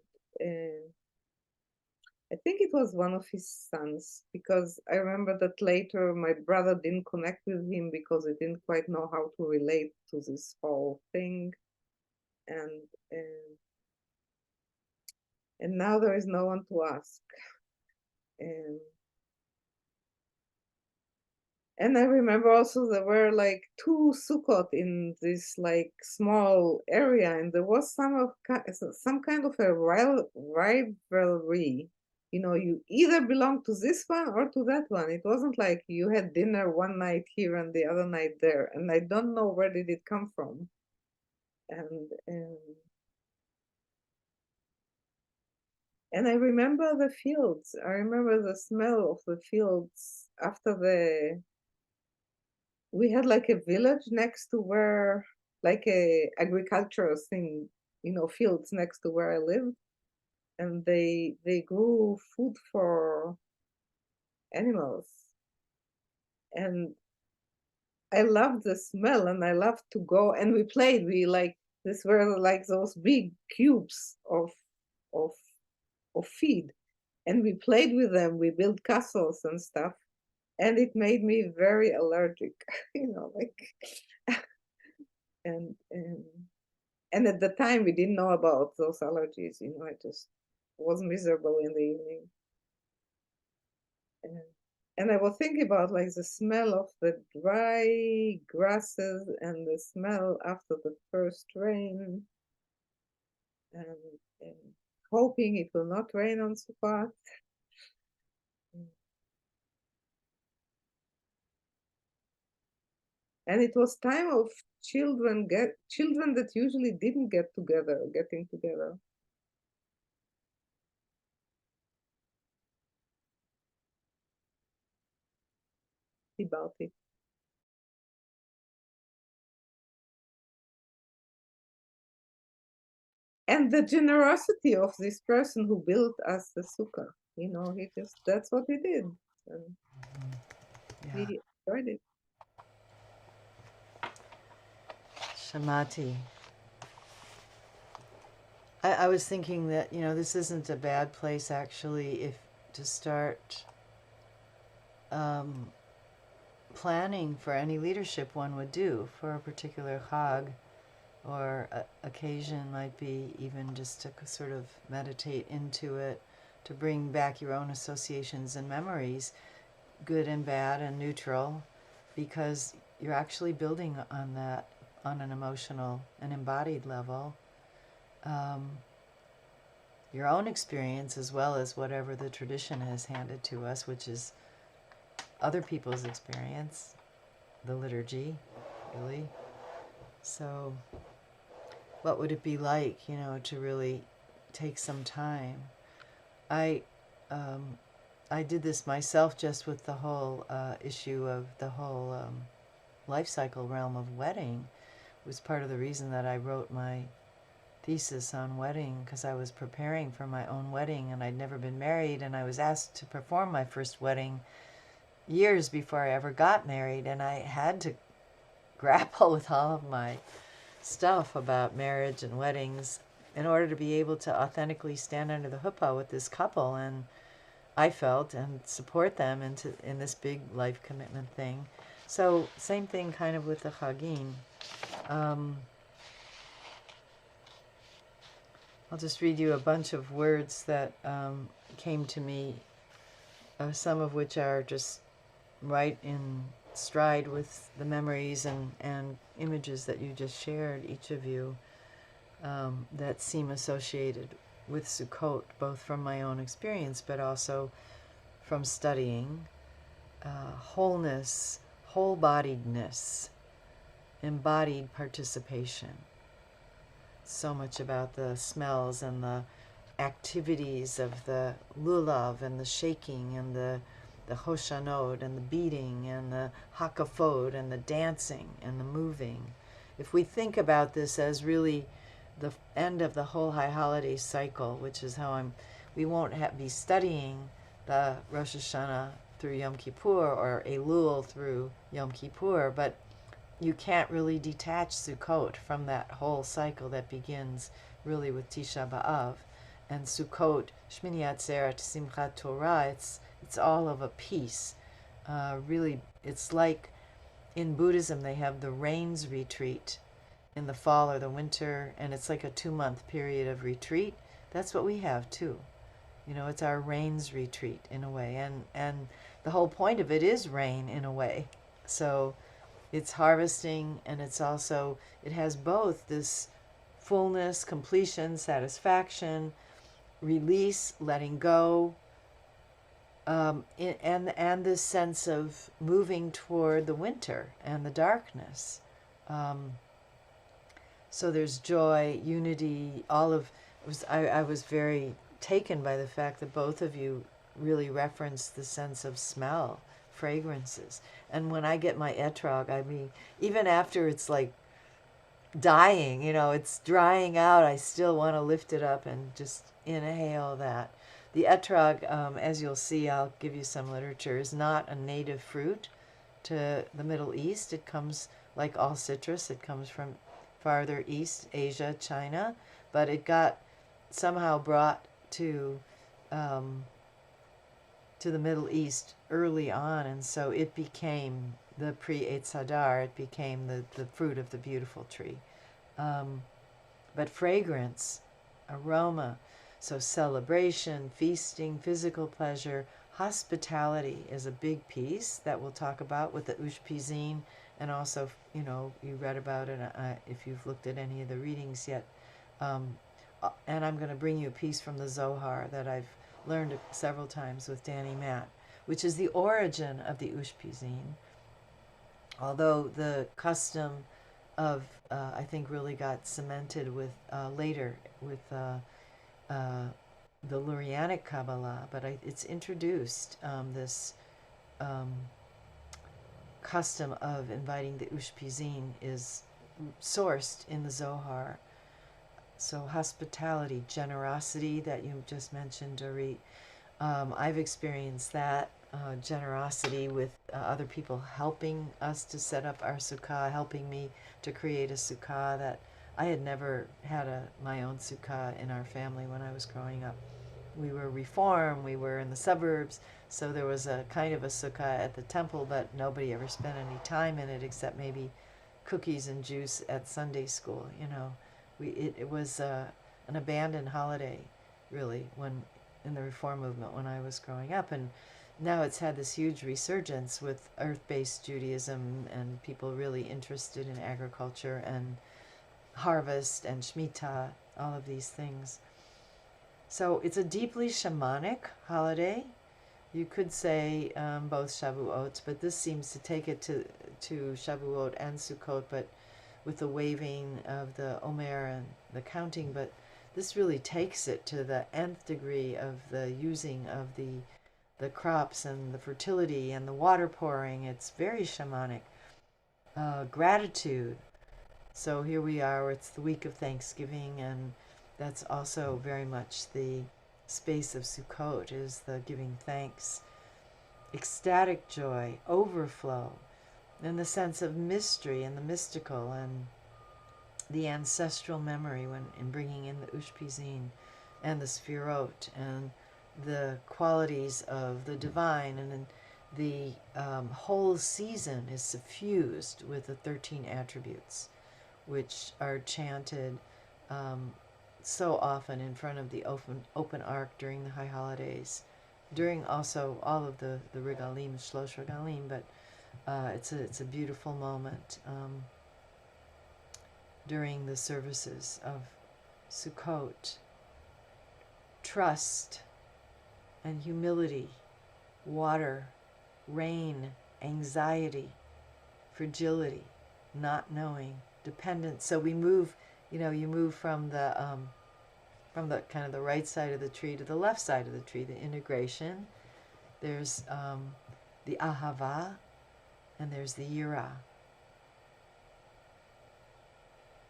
I think it was one of his sons, because I remember that later my brother didn't connect with him because he didn't quite know how to relate to this whole thing. And and now there is no one to ask. And and I remember also there were like 2 Sukkot in this like small area, and there was some kind of a rivalry. You either belong to this one or to that one. It wasn't like you had dinner one night here and the other night there, and I don't know where did it come from. And I remember the fields. I remember the smell of the fields after we had like a village next to where, like a agricultural thing, fields next to where I lived. And they grew food for animals. And I loved the smell, and I loved to go, and we played. This were like those big cubes of of feed, and we played with them. We built castles and stuff, and it made me very allergic, like, and and at the time we didn't know about those allergies. I just was miserable in the evening. And, and I was thinking about like the smell of the dry grasses and the smell after the first rain, and hoping it will not rain on Sukkot. And it was time of children that usually didn't getting together. About it. And the generosity of this person who built us the sukkah, that's what he did. And Yeah. he enjoyed it. Shamati. I was thinking that, this isn't a bad place actually if to start planning for any leadership one would do for a particular chag or occasion. Might be even just to sort of meditate into it, to bring back your own associations and memories, good and bad and neutral, because you're actually building on that on an emotional and embodied level. Your own experience as well as whatever the tradition has handed to us, which is other people's experience, the liturgy, really. So what would it be like, to really take some time. I um, I did this myself just with the whole issue of the whole life cycle realm of wedding. It was part of the reason that I wrote my thesis on wedding, because I was preparing for my own wedding and I'd never been married, and I was asked to perform my first wedding years before I ever got married, and I had to grapple with all of my stuff about marriage and weddings in order to be able to authentically stand under the huppah with this couple, and I felt, and support them in this big life commitment thing. So same thing kind of with the Chagim. I'll just read you a bunch of words that came to me, some of which are just right in stride with the memories and images that you just shared, each of you, that seem associated with Sukkot, both from my own experience but also from studying. Wholeness, whole-bodiedness, embodied participation. So much about the smells and the activities of the lulav and the shaking and the hoshanot and the beating and the hakafot and the dancing and the moving. If we think about this as really the end of the whole high holiday cycle, which is how we won't be studying the Rosh Hashanah through Yom Kippur or Elul through Yom Kippur, but you can't really detach Sukkot from that whole cycle that begins really with Tisha B'Av. And Sukkot, Shmini Atzeret, Simchat Torah, it's all of a piece. Really, it's like in Buddhism they have the rains retreat in the fall or the winter, and it's like a 2-month period of retreat. That's what we have too. It's our rains retreat in a way, and the whole point of it is rain in a way. So it's harvesting, and it has both this fullness, completion, satisfaction, release, letting go, and this sense of moving toward the winter and the darkness. So there's joy, unity, I was very taken by the fact that both of you really referenced the sense of smell, fragrances. And when I get my etrog, I mean, even after it's like dying, it's drying out, I still want to lift it up and just inhale that. The etrog, as you'll see, I'll give you some literature, is not a native fruit to the Middle East. It comes, like all citrus, it comes from farther east, Asia, China, but it got somehow brought to the Middle East early on, and so it became the pre-Eitz Hadar, it became the fruit of the beautiful tree. But fragrance, aroma, so celebration, feasting, physical pleasure, hospitality is a big piece that we'll talk about with the Ushpizin, and also, you read about it if you've looked at any of the readings yet. And I'm going to bring you a piece from the Zohar that I've learned several times with Danny Matt, which is the origin of the Ushpizin, although the custom of, I think, really got cemented with later with the Lurianic Kabbalah, but it's introduced this custom of inviting the Ushpizin is sourced in the Zohar. So hospitality, generosity that you just mentioned, Dorit. I've experienced that generosity with other people helping us to set up our sukkah, helping me to create a sukkah that I had never had my own sukkah in our family when I was growing up. We were Reform, we were in the suburbs, so there was a kind of a sukkah at the temple, but nobody ever spent any time in it except maybe cookies and juice at Sunday school. It was an abandoned holiday, really, when in the Reform movement when I was growing up, and now it's had this huge resurgence with earth-based Judaism and people really interested in agriculture and harvest and Shemitah, all of these things. So it's a deeply shamanic holiday. You could say both Shavuot, but this seems to take it to Shavuot and Sukkot, but with the waving of the Omer and the counting, but this really takes it to the nth degree of the using of the crops and the fertility and the water pouring. It's very shamanic. Gratitude. So here we are, it's the week of Thanksgiving, and that's also very much the space of Sukkot, is the giving thanks. Ecstatic joy, overflow, and the sense of mystery and the mystical and the ancestral memory when in bringing in the Ushpizin and the Sfirot and the qualities of the divine, and then the whole season is suffused with the 13 attributes, which are chanted so often in front of the open ark during the high holidays, during also all of the R'galim, Shlosh R'galim, but it's a beautiful moment during the services of Sukkot. Trust and humility, water, rain, anxiety, fragility, not knowing, dependence. So we move, you move from the kind of the right side of the tree to the left side of the tree, the integration. There's the ahava, and there's the yira.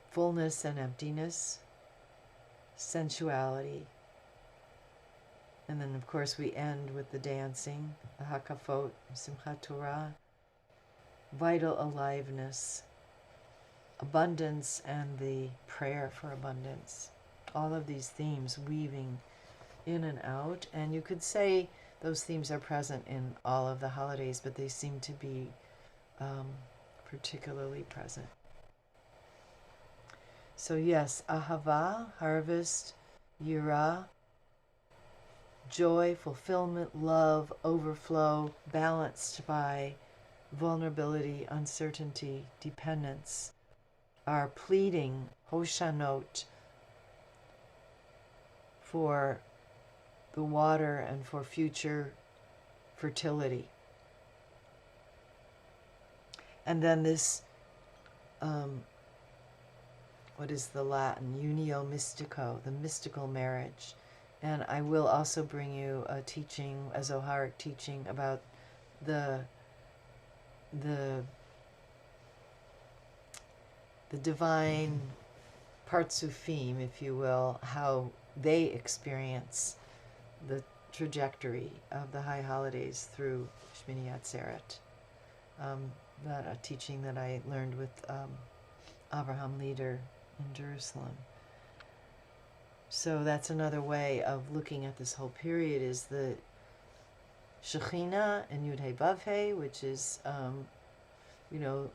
Fullness and emptiness, sensuality. And then, of course, we end with the dancing, the hakafot, Simchat Torah, vital aliveness, abundance, and the prayer for abundance. All of these themes weaving in and out. And you could say those themes are present in all of the holidays, but they seem to be particularly present. So yes, ahava, harvest, yira, joy, fulfillment, love, overflow, balanced by vulnerability, uncertainty, dependence, are pleading, hoshanot, for the water and for future fertility. And then this, what is the Latin? Unio mystico, the mystical marriage. And I will also bring you a teaching, a Zoharic teaching about the divine partsufim, if you will, how they experience the trajectory of the high holidays through Shmini Atzeret. That a teaching that I learned with Abraham Leader in Jerusalem. So that's another way of looking at this whole period, is the Shekhinah and Yud He Vav He, which is, the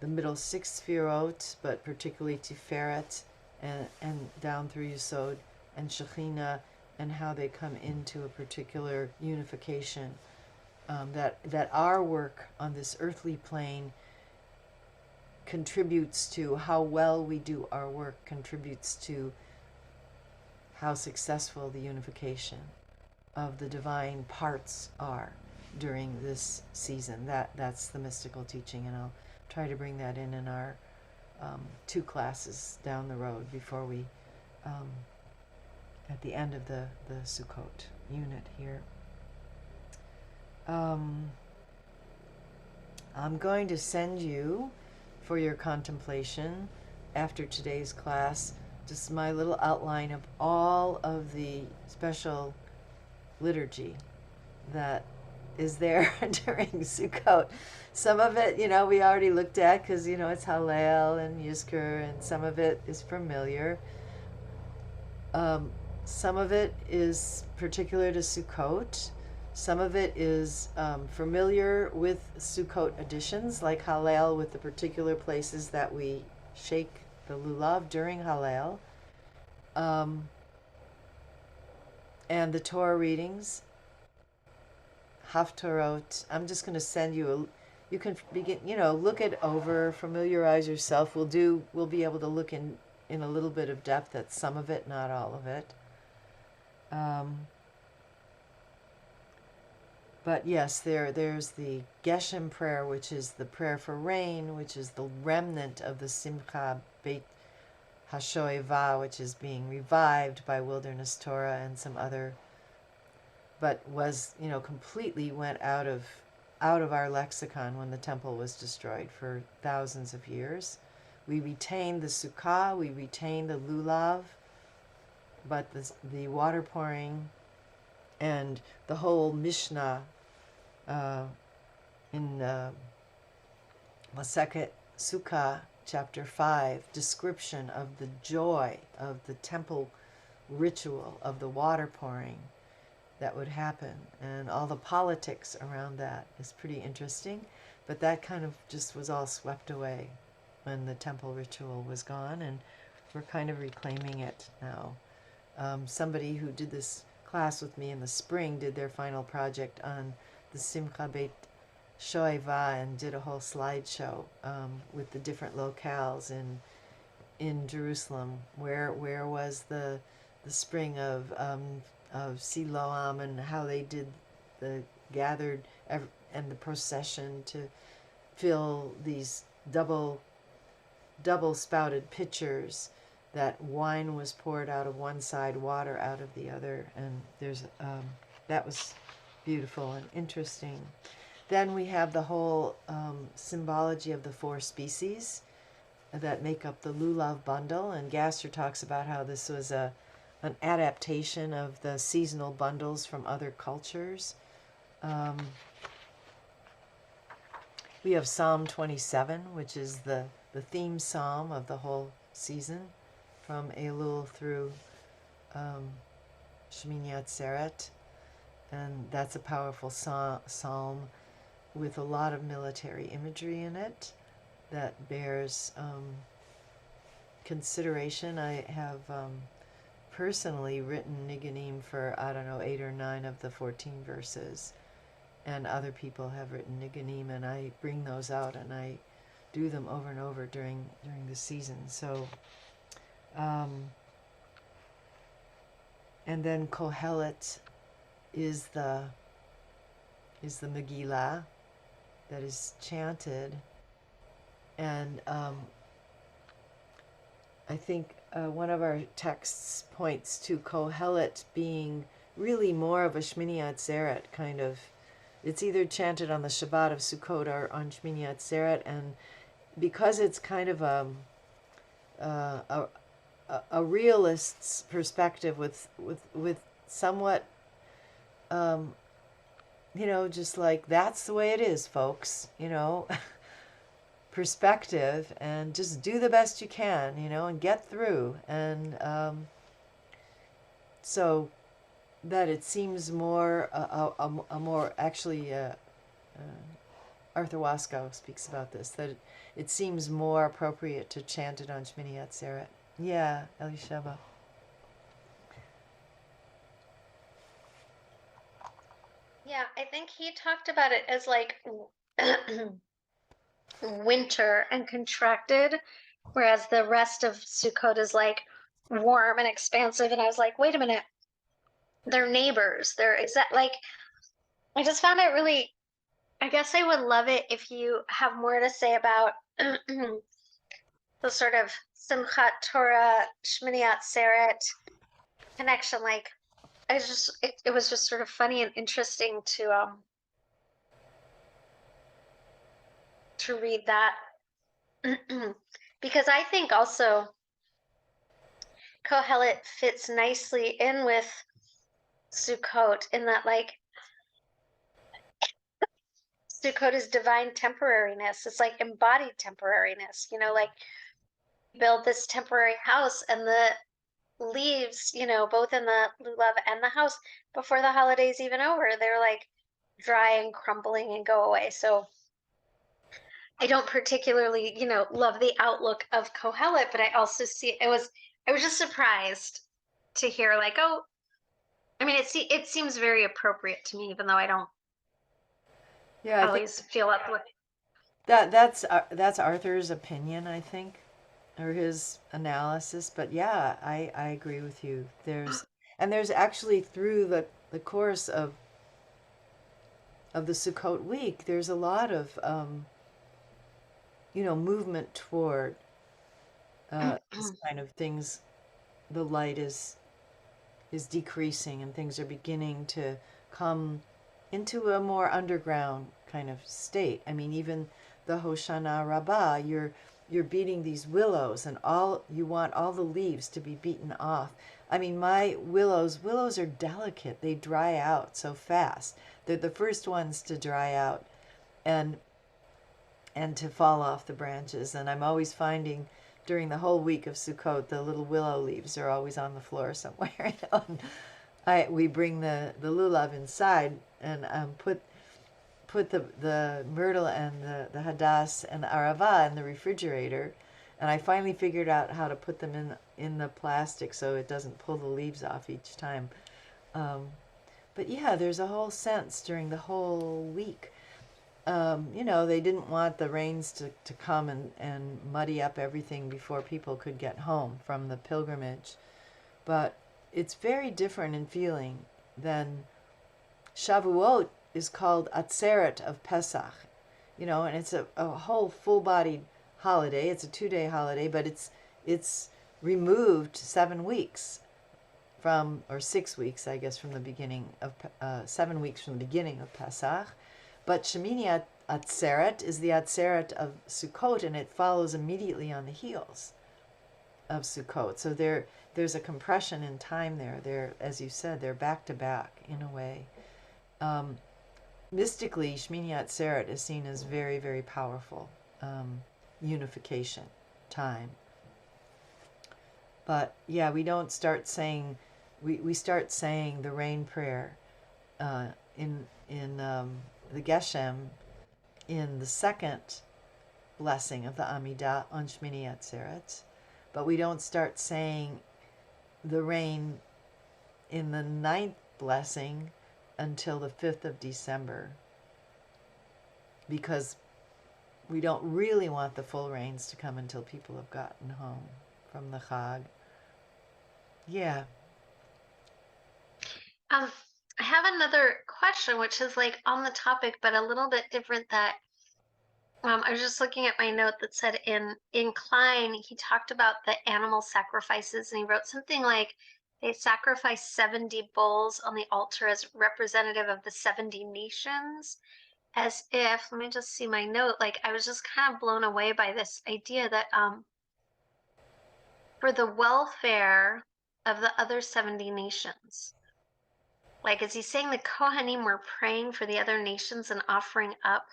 middle six Sfirot, but particularly Tiferet and down through Yesod, and Shekhinah, and how they come into a particular unification. That our work on this earthly plane contributes to how well we do our work, contributes to how successful the unification of the divine parts are during this season. That's the mystical teaching, and I'll try to bring that in our 2 classes down the road before we, at the end of the Sukkot unit here. I'm going to send you, for your contemplation after today's class, just my little outline of all of the special liturgy that is there during Sukkot. Some of it, we already looked at because, it's Hallel and Yizkor, and some of it is familiar. Some of it is particular to Sukkot. Some of it is familiar with Sukkot additions, like Hallel, with the particular places that we shake the lulav during Hallel. And the Torah readings, Haftorot. I'm just going to send you you can begin, look it over, familiarize yourself. We'll be able to look in a little bit of depth at some of it, not all of it. But yes, there's the Geshem prayer, which is the prayer for rain, which is the remnant of the Simcha Beit Hashoeva, which is being revived by Wilderness Torah and some other, but was, completely went out of our lexicon when the temple was destroyed for thousands of years. We retained the Sukkah, we retained the Lulav, but the water pouring and the whole Mishnah uh, in Masechet Sukkah, chapter 5, description of the joy of the temple ritual of the water pouring that would happen, and all the politics around that is pretty interesting. But that kind of just was all swept away when the temple ritual was gone, and we're kind of reclaiming it now. Somebody who did this class with me in the spring did their final project on the Simcha Beit Shoeva and did a whole slideshow with the different locales in Jerusalem. Where was the spring of Siloam, and how they did the gathered and the procession to fill these double spouted pitchers, that wine was poured out of one side, water out of the other, and there's that was beautiful and interesting. Then we have the whole symbology of the four species that make up the lulav bundle, and Gaster talks about how this was an adaptation of the seasonal bundles from other cultures. We have Psalm 27, which is the theme psalm of the whole season, from Elul through Shmini Atzeret, and that's a powerful psalm with a lot of military imagery in it that bears consideration. I have personally written Niganim for, I don't know, 8 or 9 of the 14 verses, and other people have written Niganim, and I bring those out and I do them over and over during the season. So and then Kohelet is the Megillah that is chanted, and I think one of our texts points to Kohelet being really more of a Shmini Atzeret kind of. It's either chanted on the Shabbat of Sukkot or on Shmini Atzeret, and because it's kind of a realist's perspective with somewhat just like, that's the way it is, folks, perspective, and just do the best you can, and get through. And so that it seems more a more actually Arthur Waskow speaks about this, that it seems more appropriate to chant it on Shmini Atzeret. Yeah, Elisheva. Yeah, I think he talked about it as like winter and contracted, whereas the rest of Sukkot is like warm and expansive. And I was like, wait a minute, they're neighbors. They're exact like I just found it really. I guess I would love it if you have more to say about the sort of Simchat Torah, Shmini Atzeret connection. Like, it was just sort of funny and interesting to read that because I think also Kohelet fits nicely in with Sukkot in that, like, Sukkot is divine temporariness. It's like embodied temporariness, like build this temporary house and the leaves, both in the lulav and the house before the holidays even over, they're like dry and crumbling and go away. So I don't particularly, love the outlook of Kohelet, but I also see I was just surprised to hear like, oh, I mean, it seems very appropriate to me, even though I don't Yeah, I think always feel up with. that's Arthur's opinion, I think, or his analysis. But yeah, I agree with you. There's actually, through the course of of the Sukkot week, there's a lot of movement toward this kind of things. The light is decreasing, and things are beginning to come into a more underground kind of state. I mean, even the Hoshana Rabbah, you're beating these willows, and all you want all the leaves to be beaten off. I mean, my willows are delicate. They dry out so fast. They're the first ones to dry out and to fall off the branches. And I'm always finding during the whole week of Sukkot, the little willow leaves are always on the floor somewhere. And we bring the lulav inside and put the myrtle and the hadass and the arava in the refrigerator, and I finally figured out how to put them in the plastic so it doesn't pull the leaves off each time. But yeah, there's a whole sense during the whole week. They didn't want the rains to come and muddy up everything before people could get home from the pilgrimage. But it's very different in feeling than Shavuot is called Atzeret of Pesach, and it's a whole full-bodied holiday. It's a 2-day holiday, but it's removed 7 weeks from, or 6 weeks, I guess, from the beginning of 7 weeks from the beginning of Pesach. But Shemini Atzeret is the Atzeret of Sukkot, and it follows immediately on the heels of Sukkot. So there's a compression in time there. They're, as you said, they're back to back in a way. Mystically, Shmini Atzeret is seen as very, very powerful unification time. But yeah, we don't start saying, we start saying the rain prayer in the Geshem in the second blessing of the Amidah on Shmini Atzeret, but we don't start saying the rain in the 9th blessing until the 5th of December, because we don't really want the full rains to come until people have gotten home from the Chag. Yeah. I have another question, which is like on the topic, but a little bit different. That I was just looking at my note that said in Klein, he talked about the animal sacrifices, and he wrote something like they sacrificed 70 bulls on the altar as representative of the 70 nations. As if, let me just see my note, like I was just kind of blown away by this idea that for the welfare of the other 70 nations. Like, is he saying the Kohanim were praying for the other nations and offering up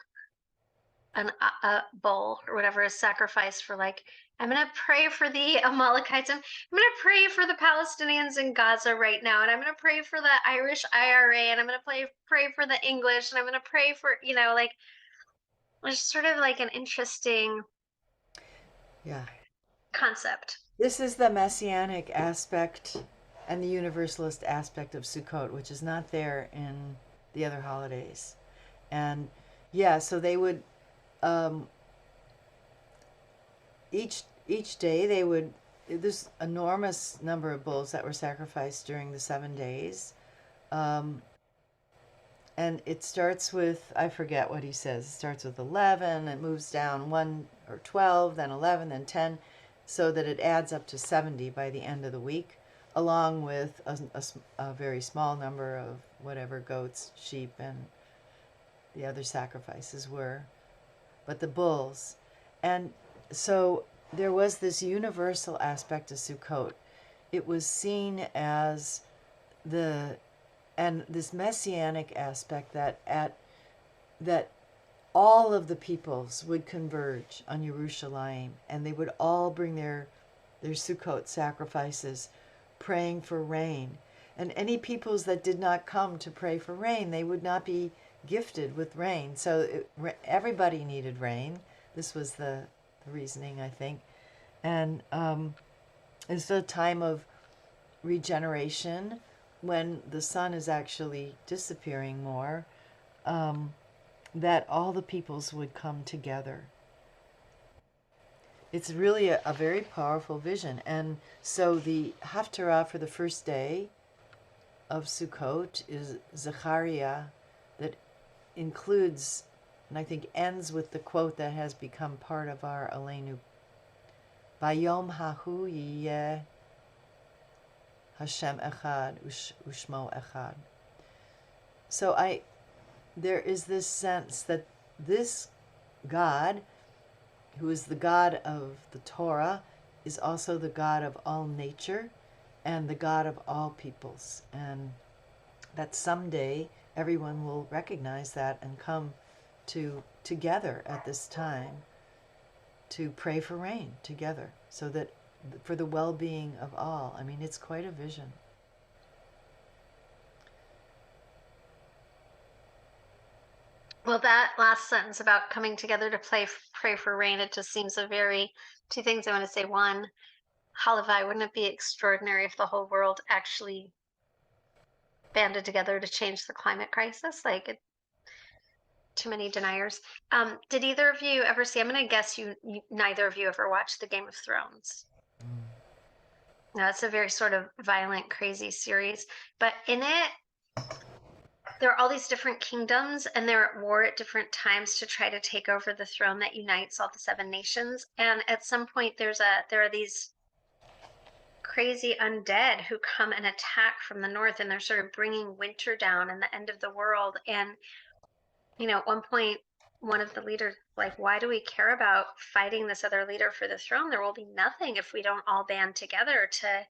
a bull or whatever, a sacrifice for, like, I'm going to pray for the Amalekites. I'm going to pray for the Palestinians in Gaza right now. And I'm going to pray for the Irish IRA. And I'm going to pray for the English. And I'm going to pray for, like, it's sort of like an interesting concept. This is the messianic aspect and the universalist aspect of Sukkot, which is not there in the other holidays. And yeah, so they would each day they would, this enormous number of bulls that were sacrificed during the 7 days. And it starts with, I forget what he says, it starts with 11, it moves down 1 or 12, then 11, then 10, so that it adds up to 70 by the end of the week, along with a very small number of whatever goats, sheep, and the other sacrifices were, but the bulls. And so there was this universal aspect of Sukkot. It was seen as and this messianic aspect that all of the peoples would converge on Yerushalayim, and they would all bring their Sukkot sacrifices, praying for rain. And any peoples that did not come to pray for rain, they would not be gifted with rain. So everybody needed rain. This was the reasoning, I think. And it's a time of regeneration when the sun is actually disappearing more, that all the peoples would come together. It's really a very powerful vision. And so the Haftarah for the first day of Sukkot is Zechariah, that includes, and I think ends with the quote that has become part of our Aleinu. Bayom hahu yiyeh Hashem echad ushmo echad. So there is this sense that this God, who is the God of the Torah, is also the God of all nature and the God of all peoples. And that someday everyone will recognize that and come together at this time to pray for rain together, so that for the well-being of all. I mean, it's quite a vision. Well, that last sentence about coming together to pray for rain, it just seems two things I want to say. One, Halavai, wouldn't it be extraordinary if the whole world actually banded together to change the climate crisis? Too many deniers. Did either of you ever see, I'm going to guess neither of you ever watched the Game of Thrones. Now, it's a very sort of violent, crazy series, but in it, there are all these different kingdoms, and they're at war at different times to try to take over the throne that unites all the 7 nations. And at some point, there are these crazy undead who come and attack from the north, and they're sort of bringing winter down and the end of the world. And at one point, one of the leaders, like, why do we care about fighting this other leader for the throne? There will be nothing if we don't all band together to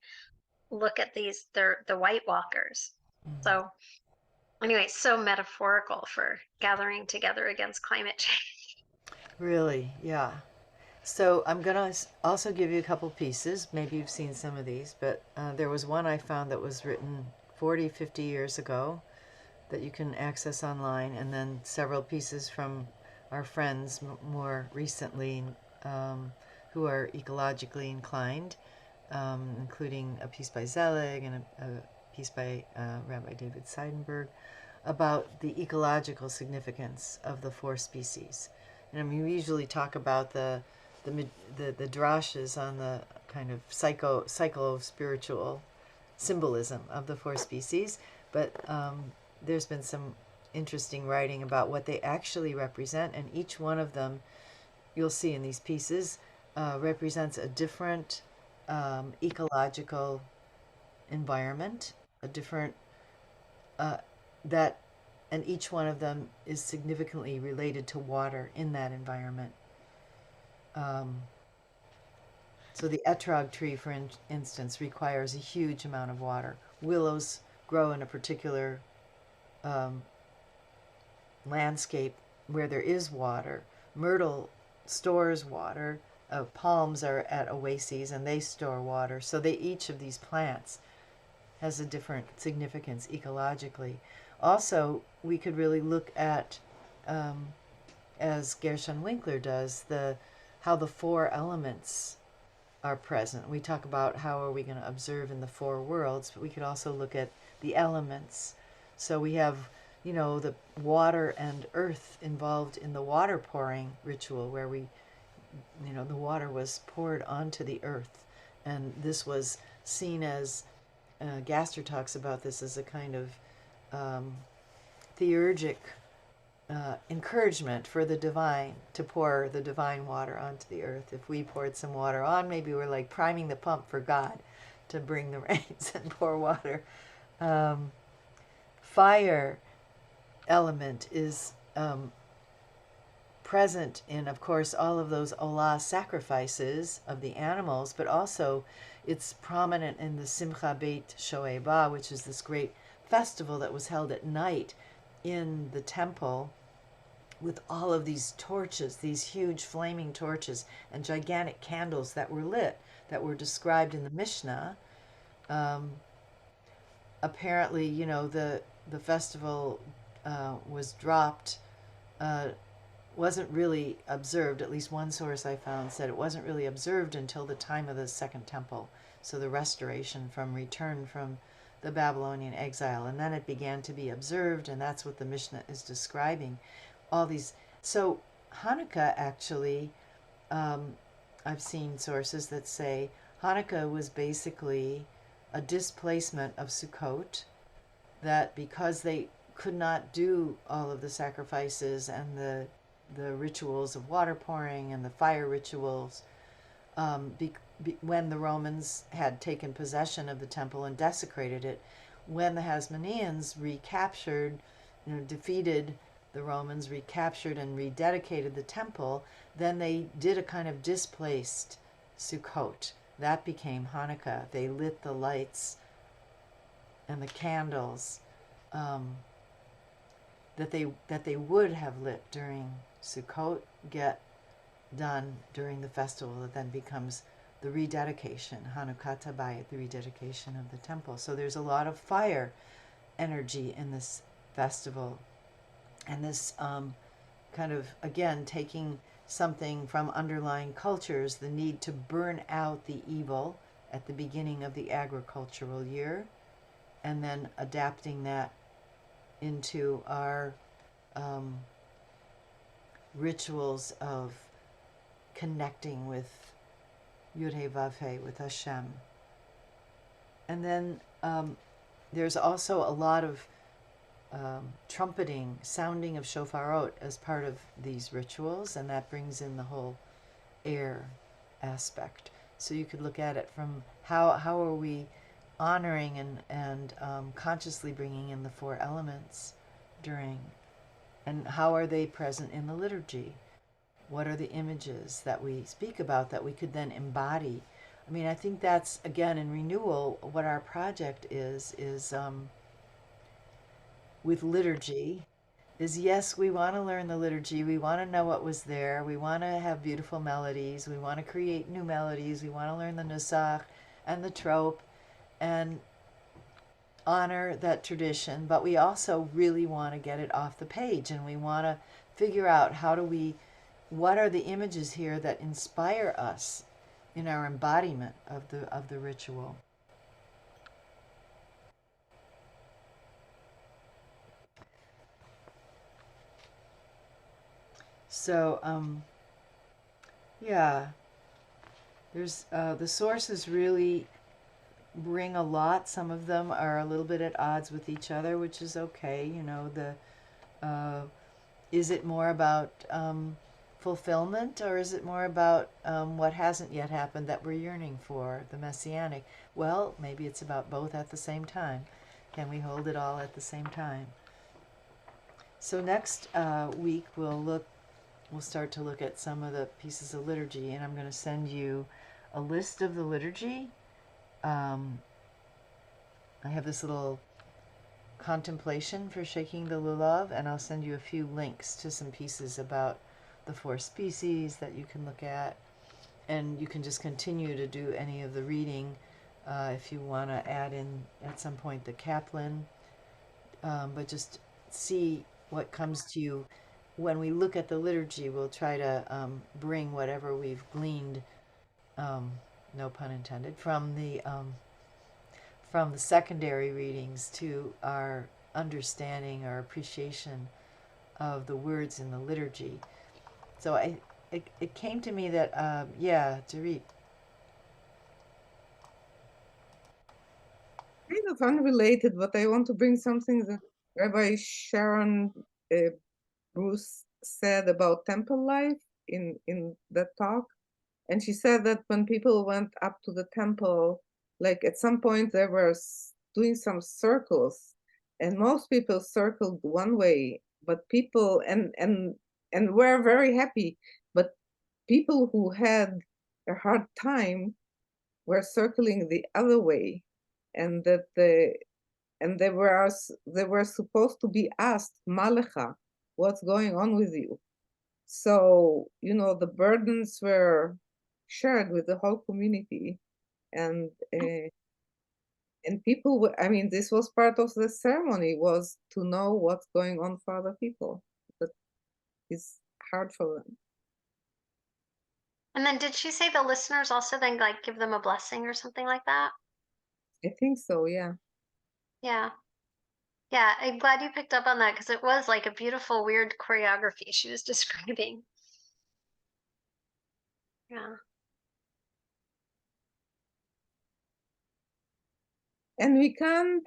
look at the White Walkers. So anyway, so metaphorical for gathering together against climate change. Really, yeah. So I'm going to also give you a couple pieces. Maybe you've seen some of these, but there was one I found that was written 40, 50 years ago that you can access online, and then several pieces from our friends more recently who are ecologically inclined, including a piece by Zelig and a piece by Rabbi David Seidenberg about the ecological significance of the 4 species. And I mean, we usually talk about the drashes on the kind of psycho-spiritual symbolism of the 4 species, but there's been some interesting writing about what they actually represent, and each one of them, you'll see in these pieces, represents a different ecological environment, a different and each one of them is significantly related to water in that environment. So the etrog tree, for instance, requires a huge amount of water. Willows grow in a particular landscape where there is water. Myrtle stores water. Palms are at oases and they store water. So each of these plants has a different significance ecologically. Also, we could really look at, as Gershon Winkler does, how the 4 elements are present. We talk about how are we going to observe in the 4 worlds, but we could also look at the elements. So we have, the water and earth involved in the water pouring ritual, where the water was poured onto the earth. And this was seen as, Gaster talks about this as a kind of theurgic encouragement for the divine to pour the divine water onto the earth. If we poured some water on, maybe we're like priming the pump for God to bring the rains and pour water. Fire element is present in, of course, all of those olah sacrifices of the animals, but also it's prominent in the Simcha Beit Shoeva, which is this great festival that was held at night in the temple with all of these torches, these huge flaming torches and gigantic candles that were lit, that were described in the Mishnah. Apparently, the festival was dropped, wasn't really observed. At least one source I found said it wasn't really observed until the time of the Second Temple, so the restoration from return from the Babylonian exile, and then it began to be observed, and that's what the Mishnah is describing. All these. So Hanukkah actually, I've seen sources that say Hanukkah was basically a displacement of Sukkot, that because they could not do all of the sacrifices and the rituals of water pouring and the fire rituals when the Romans had taken possession of the temple and desecrated it. When the Hasmoneans recaptured, defeated the Romans, recaptured and rededicated the temple, then they did a kind of displaced Sukkot. That became Hanukkah. They lit the lights and the candles that they would have lit during Sukkot get done during the festival that then becomes the rededication, Hanukkah Tabayit, the rededication of the temple. So there's a lot of fire energy in this festival. And this kind of, again, taking something from underlying cultures, the need to burn out the evil at the beginning of the agricultural year, and then adapting that into our rituals of connecting with Yud-He Vav-He, with Hashem. And then there's also a lot of trumpeting, sounding of shofarot as part of these rituals, and that brings in the whole air aspect. So you could look at it from how are we honoring and consciously bringing in the four elements during, and how are they present in the liturgy? What are the images that we speak about that we could then embody? I mean, I think that's, again, in renewal, what our project is with liturgy, is yes, we want to learn the liturgy, we want to know what was there, we want to have beautiful melodies, we want to create new melodies, we want to learn the nusach and the trope and honor that tradition, but we also really want to get it off the page, and we want to figure out what are the images here that inspire us in our embodiment of the ritual. So yeah, there's the sources really bring a lot. Some of them are a little bit at odds with each other, which is okay. Is it more about fulfillment, or is it more about what hasn't yet happened that we're yearning for, the messianic? Well, maybe it's about both at the same time. Can we hold it all at the same time? So next week we'll start to look at some of the pieces of liturgy, and I'm going to send you a list of the liturgy. I have this little contemplation for shaking the lulav, and I'll send you a few links to some pieces about the four species that you can look at, and you can just continue to do any of the reading if you want to add in at some point the Kaplan, but just see what comes to you. When we look at the liturgy, we'll try to bring whatever we've gleaned, no pun intended, from the secondary readings to our understanding, our appreciation of the words in the liturgy. So it came to me that, Dorit. Kind of unrelated, but I want to bring something that Rabbi Sharon Bruce said about temple life in that talk. And she said that when people went up to the temple, like at some point they were doing some circles, and most people circled one way, but people and were very happy, but people who had a hard time were circling the other way, and that they were supposed to be asked, Malecha, what's going on with you? So, the burdens were shared with the whole community, and people, I mean, this was part of the ceremony, was to know what's going on for other people. That is hard for them. And then did she say the listeners also then like give them a blessing or something like that? I think so, yeah. Yeah. Yeah, I'm glad you picked up on that because it was like a beautiful, weird choreography she was describing. Yeah. And we can't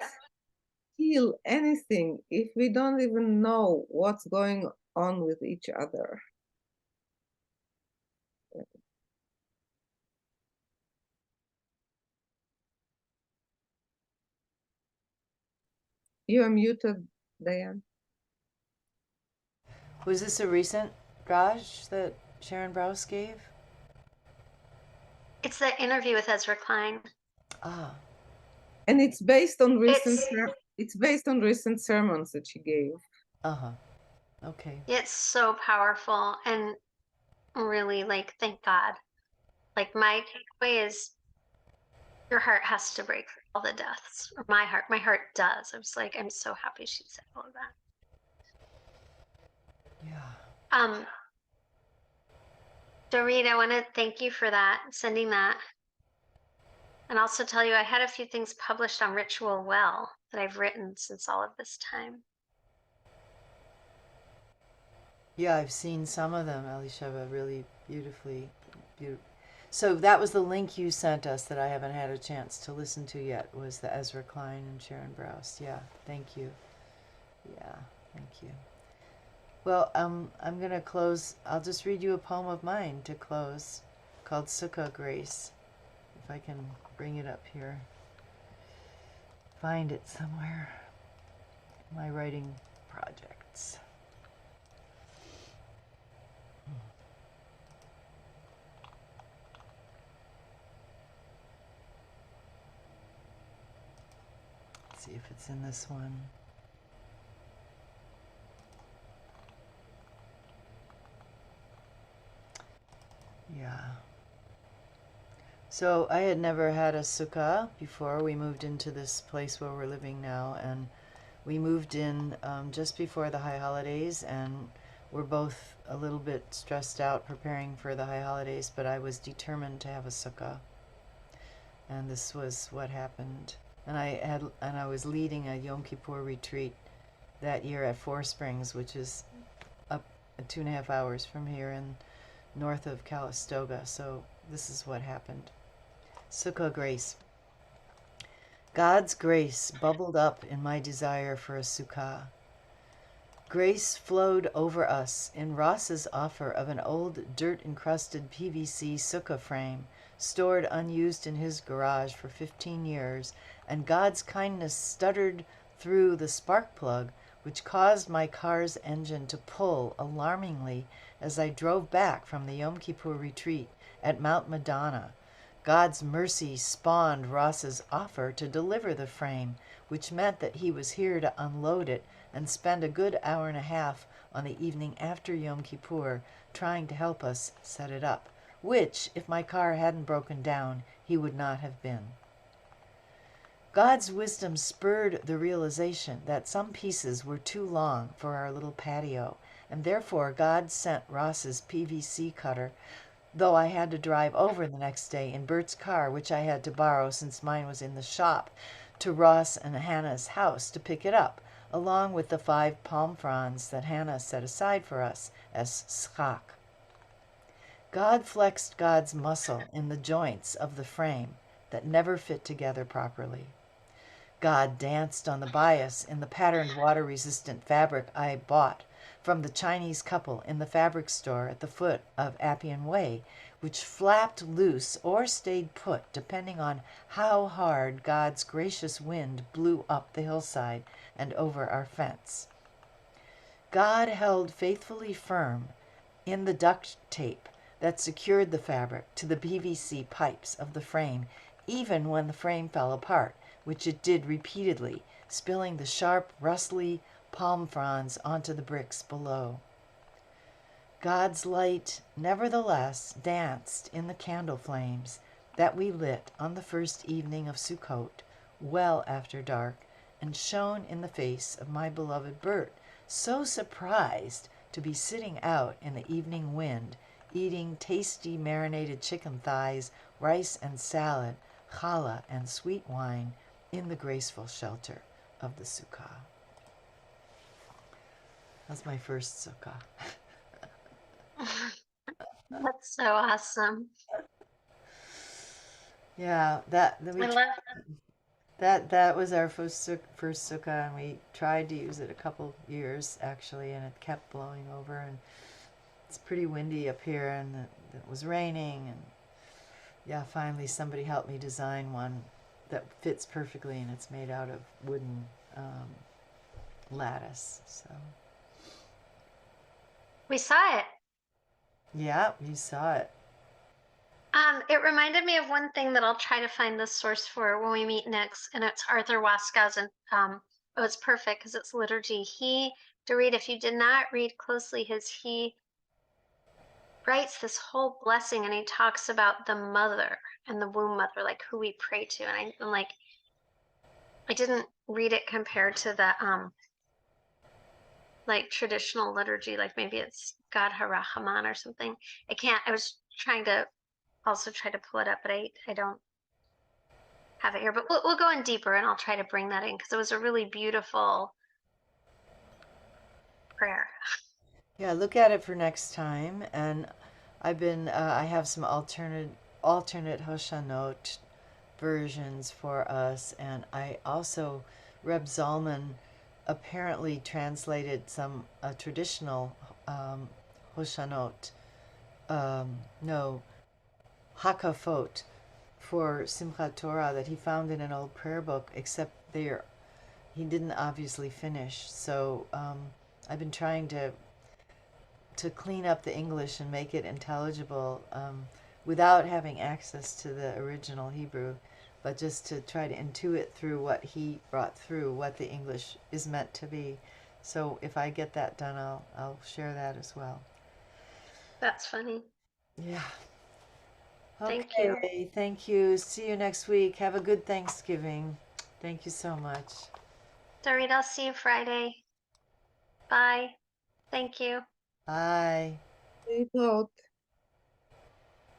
heal anything if we don't even know what's going on with each other. You are muted, Diane. Was this a recent Raj that Sharon Brous gave? It's the interview with Ezra Klein. Ah, And it's based on recent It's it's based on recent sermons that she gave. uh-huh. Okay. it's so powerful and really like thank God. Like my takeaway is your heart has to break for all the deaths. Or my heart does. I was like, I'm so happy she said all of that. Yeah. Dorit, I want to thank you for that, sending that. And also tell you I had a few things published on Ritual Well that I've written since all of this time. Yeah, I've seen some of them, Elisheva, really beautifully. So that was the link you sent us that I haven't had a chance to listen to yet, was the Ezra Klein and Sharon Brous. Yeah, thank you. Yeah, thank you. Well, I'm going to close. I'll just read you a poem of mine to close called Sukkah Grace. If I can bring it up here. Find it somewhere. My writing projects. Let's see if it's in this one. Yeah. So I had never had a sukkah before we moved into this place where we're living now, and we moved in just before the high holidays, and we're both a little bit stressed out preparing for the high holidays, but I was determined to have a sukkah, and this was what happened. And I was leading a Yom Kippur retreat that year at Four Springs, which is up 2.5 hours from here and north of Calistoga. So this is what happened. Sukkah Grace. God's grace bubbled up in my desire for a sukkah. Grace flowed over us in Ross's offer of an old dirt-encrusted PVC sukkah frame stored unused in his garage for 15 years, and God's kindness stuttered through the spark plug, which caused my car's engine to pull alarmingly as I drove back from the Yom Kippur retreat at Mount Madonna. God's mercy spawned Ross's offer to deliver the frame, which meant that he was here to unload it and spend a good hour and a half on the evening after Yom Kippur trying to help us set it up, which, if my car hadn't broken down, he would not have been. God's wisdom spurred the realization that some pieces were too long for our little patio, and therefore God sent Ross's PVC cutter, though I had to drive over the next day in Bert's car, which I had to borrow since mine was in the shop, to Ross and Hannah's house to pick it up, along with the 5 palm fronds that Hannah set aside for us as schak. God flexed God's muscle in the joints of the frame that never fit together properly. God danced on the bias in the patterned water-resistant fabric I bought from the Chinese couple in the fabric store at the foot of Appian Way, which flapped loose or stayed put depending on how hard God's gracious wind blew up the hillside and over our fence. God held faithfully firm in the duct tape that secured the fabric to the PVC pipes of the frame, even when the frame fell apart, which it did repeatedly, spilling the sharp, rustly palm fronds onto the bricks below. God's light, nevertheless, danced in the candle flames that we lit on the first evening of Sukkot, well after dark, and shone in the face of my beloved Bert, so surprised to be sitting out in the evening wind, eating tasty marinated chicken thighs, rice and salad, challah and sweet wine in the graceful shelter of the sukkah. That's my first sukkah. That's so awesome. Yeah, I love That was our first sukkah, and we tried to use it a couple years actually, and it kept blowing over, and it's pretty windy up here, and it was raining, and yeah, finally somebody helped me design one that fits perfectly, and it's made out of wooden lattice. So We saw it. yeah, you saw it. It reminded me of one thing that I'll try to find the source for when we meet next, and it's Arthur Waskows, and oh, it's perfect because it's liturgy. Dorit, if you did not read closely he writes this whole blessing, and he talks about the mother and the womb mother, like who we pray to, and I'm like, I didn't read it compared to the like traditional liturgy, like maybe it's God Harahaman or something. I was trying to also try to pull it up, but I don't have it here. But we'll go in deeper, and I'll try to bring that in because it was a really beautiful prayer. Yeah, look at it for next time. And I have some alternate Hoshanot versions for us, and I also Reb Zalman apparently translated some traditional Hoshanot, no, Hakafot for Simchat Torah that he found in an old prayer book, except he didn't obviously finish. So I've been trying to clean up the English and make it intelligible without having access to the original Hebrew, but just to try to intuit through what he brought through, what the English is meant to be. So if I get that done, I'll share that as well. That's funny. Yeah. Thank you. Okay. Thank you. See you next week. Have a good Thanksgiving. Thank you so much. Dorit, I'll see you Friday. Bye. Thank you. Bye. They thought